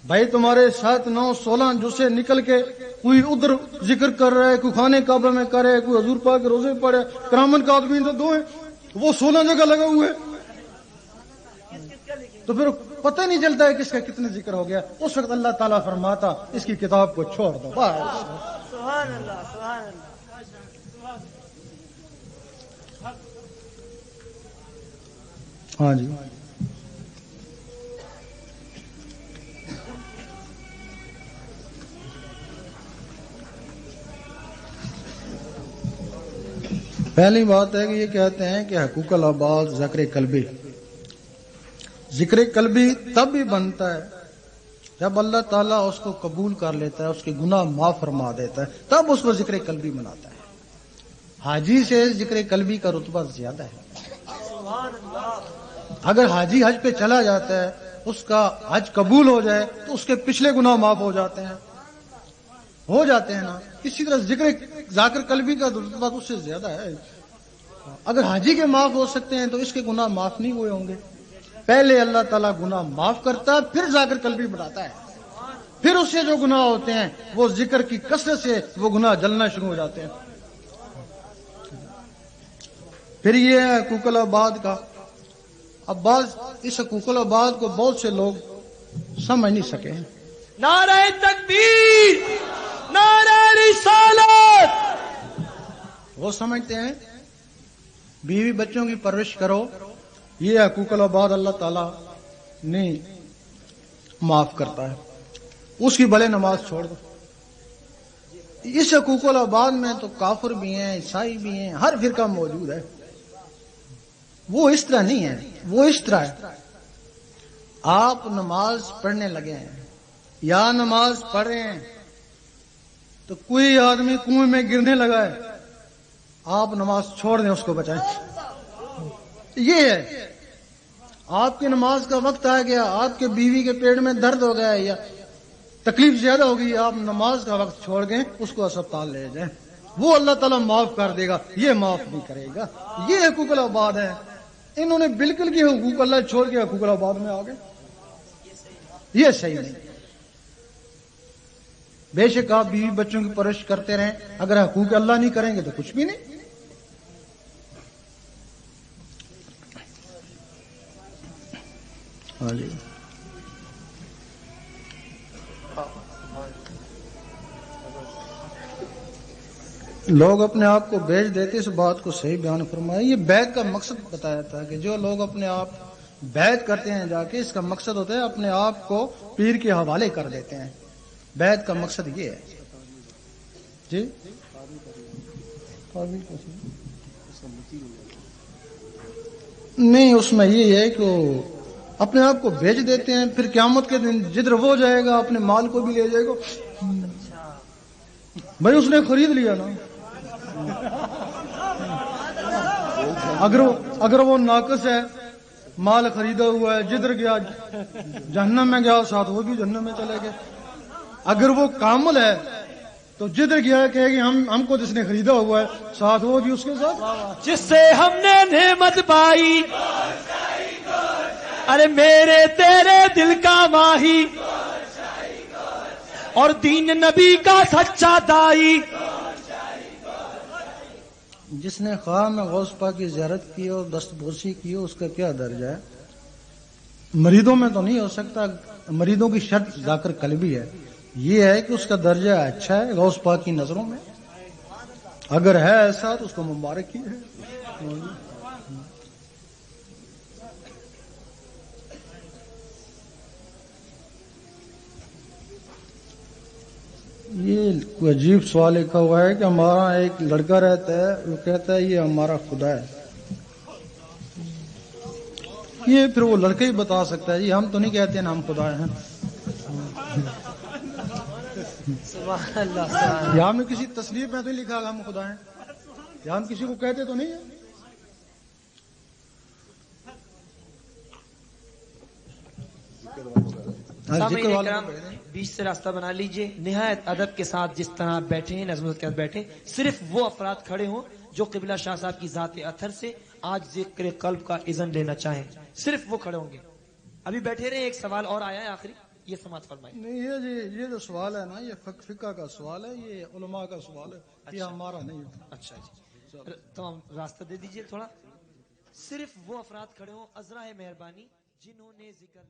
بھائی تمہارے 7 9 16 جسے نکل کے کوئی ادھر ذکر کر رہا ہے، کوئی خانے کعبہ میں کر رہا ہے، کوئی حضور پاک کے روزے پڑھ رہا ہے، کرامن کاتبین تو 2 ہیں، وہ 16 جگہ لگے ہوئے، تو پھر پتہ نہیں چلتا ہے کس کا کتنا ذکر ہو گیا۔ اس وقت اللہ تعالیٰ فرماتا اس کی کتاب کو چھوڑ دو، بس۔ سبحان اللہ، سبحان اللہ۔ ہاں جی، پہلی بات ہے کہ یہ کہتے ہیں کہ حقوق العباد ذکر قلبی، ذکر قلبی تب بھی بنتا ہے جب اللہ تعالیٰ اس کو قبول کر لیتا ہے، اس کے گناہ معاف فرما دیتا ہے، تب اس کو ذکر قلبی بناتا ہے۔ حاجی سے ذکر قلبی کا رتبہ زیادہ ہے۔ اگر حاجی حج پہ چلا جاتا ہے، اس کا حج قبول ہو جائے تو اس کے پچھلے گناہ معاف ہو جاتے ہیں نا۔ اسی طرح ذکر قلبی کا رتبہ اس سے زیادہ ہے۔ اگر حاجی کے معاف ہو سکتے ہیں تو اس کے گناہ معاف نہیں ہوئے ہوں گے۔ پہلے اللہ تعالیٰ گناہ معاف کرتا ہے، پھر ذکر قلبی بناتا ہے، پھر اس سے جو گناہ ہوتے ہیں وہ ذکر کی کثرت سے وہ گناہ جلنا شروع ہو جاتے ہیں۔ پھر یہ ہے حقوق العباد کا۔ اب بعض اس حقوق العباد کو بہت سے لوگ سمجھ نہیں سکے ہیں۔ نعرہ تکبیر، نعرہ رسالت۔ وہ سمجھتے ہیں بیوی بچوں کی پرورش کرو، یہ حقوق العباد اللہ تعالیٰ نہیں معاف کرتا ہے، اس کی بھلے نماز چھوڑ دو۔ اس حقوق العباد میں تو کافر بھی ہیں، عیسائی بھی ہیں، ہر فرقہ موجود ہے۔ وہ اس طرح نہیں ہے، وہ اس طرح ہے۔ آپ نماز پڑھنے لگے ہیں یا نماز پڑھ رہے ہیں تو کوئی آدمی کنویں میں گرنے لگا ہے، آپ نماز چھوڑ دیں، اس کو بچائیں۔ یہ ہے، آپ کی نماز کا وقت آ گیا، آپ کے بیوی کے پیٹ میں درد ہو گیا یا تکلیف زیادہ ہو گئی، آپ نماز کا وقت چھوڑ گئے، اس کو اسپتال لے جائیں، وہ اللہ تعالیٰ معاف کر دے گا، یہ معاف نہیں کرے گا۔ یہ حقوق العباد ہے۔ انہوں نے بالکل کی حقوق اللہ چھوڑ کے حقوق العباد میں آ گئے، یہ صحیح نہیں۔ بے شک آپ بیوی بچوں کی پرورش کرتے رہیں، اگر حقوق اللہ نہیں کریں گے تو کچھ بھی نہیں۔ ہاں جی، لوگ اپنے آپ کو بیچ دیتے، اس بات کو صحیح بیان فرمایا۔ یہ بیعت کا مقصد بتایا تھا کہ جو لوگ اپنے آپ بیعت کرتے ہیں جا کے، اس کا مقصد ہوتا ہے اپنے آپ کو پیر کے حوالے کر دیتے ہیں۔ بیعت کا مقصد یہ ہے جی، نہیں اس میں یہ ہے کہ وہ اپنے آپ کو بیچ دیتے ہیں، پھر قیامت کے دن جدھر وہ جائے گا اپنے مال کو بھی لے جائے گا۔ بھائی اس نے خرید لیا نا، اگر وہ ناقص ہے، مال خریدا ہوا ہے، جدھر گیا جہنم میں گیا، ساتھ وہ بھی جہنم میں چلے گئے۔ اگر وہ کامل ہے تو جدھر گیا کہے گی ہم کو جس نے خریدا ہوا ہے، ساتھ وہ بھی اس کے ساتھ، جس سے ہم نے نعمت پائی، ارے میرے تیرے دل کا ماہی، اور دین نبی کا سچا دائی۔ جس نے خواہ میں غوث پاک کی زیارت کی اور دست بوسی کی، اس کا کیا درجہ ہے؟ مریدوں میں تو نہیں ہو سکتا، مریدوں کی شرط ذکر قلبی ہے، یہ ہے کہ اس کا درجہ اچھا ہے غوث پاک کی نظروں میں، اگر ہے ایسا تو اس کو مبارک ہی ہے۔ یہ کوئی عجیب سوال لکھا ہوا ہے کہ ہمارا ایک لڑکا رہتا ہے، وہ کہتا ہے یہ ہمارا خدا ہے۔ یہ پھر وہ لڑکا ہی بتا سکتا ہے، یہ ہم تو نہیں کہتے ہیں ہم خدا ہیں۔ سبحان اللہ۔ یا ہم نے کسی تصنیف میں تو نہیں لکھا ہم خدا ہیں، یا ہم کسی کو کہتے تو نہیں ہیں۔ سامعین ذکر والوں کرام کو بھیجیں۔ بیچ سے راستہ بنا لیجئے، نہایت ادب کے ساتھ جس طرح آپ بیٹھے ہیں، نظم کے ساتھ بیٹھے، صرف وہ افراد کھڑے ہوں جو قبلہ شاہ صاحب کی ذات اطہر سے آج ذکر قلب کا اذن لینا چاہیں، صرف وہ کھڑے ہوں گے۔ ابھی بیٹھے رہے، ایک سوال اور آیا ہے آخری، یہ سماعت فرمائیں۔ نہیں یہ جو سوال ہے نا، یہ فقہ کا سوال ہے، یہ علماء کا سوال ہے، یہ ہمارا نہیں ہے۔ اچھا جی، تمام راستہ دے دیجئے تھوڑا، صرف وہ افراد کھڑے ہوں، عذرا ہے مہربانی جنہوں نے ذکر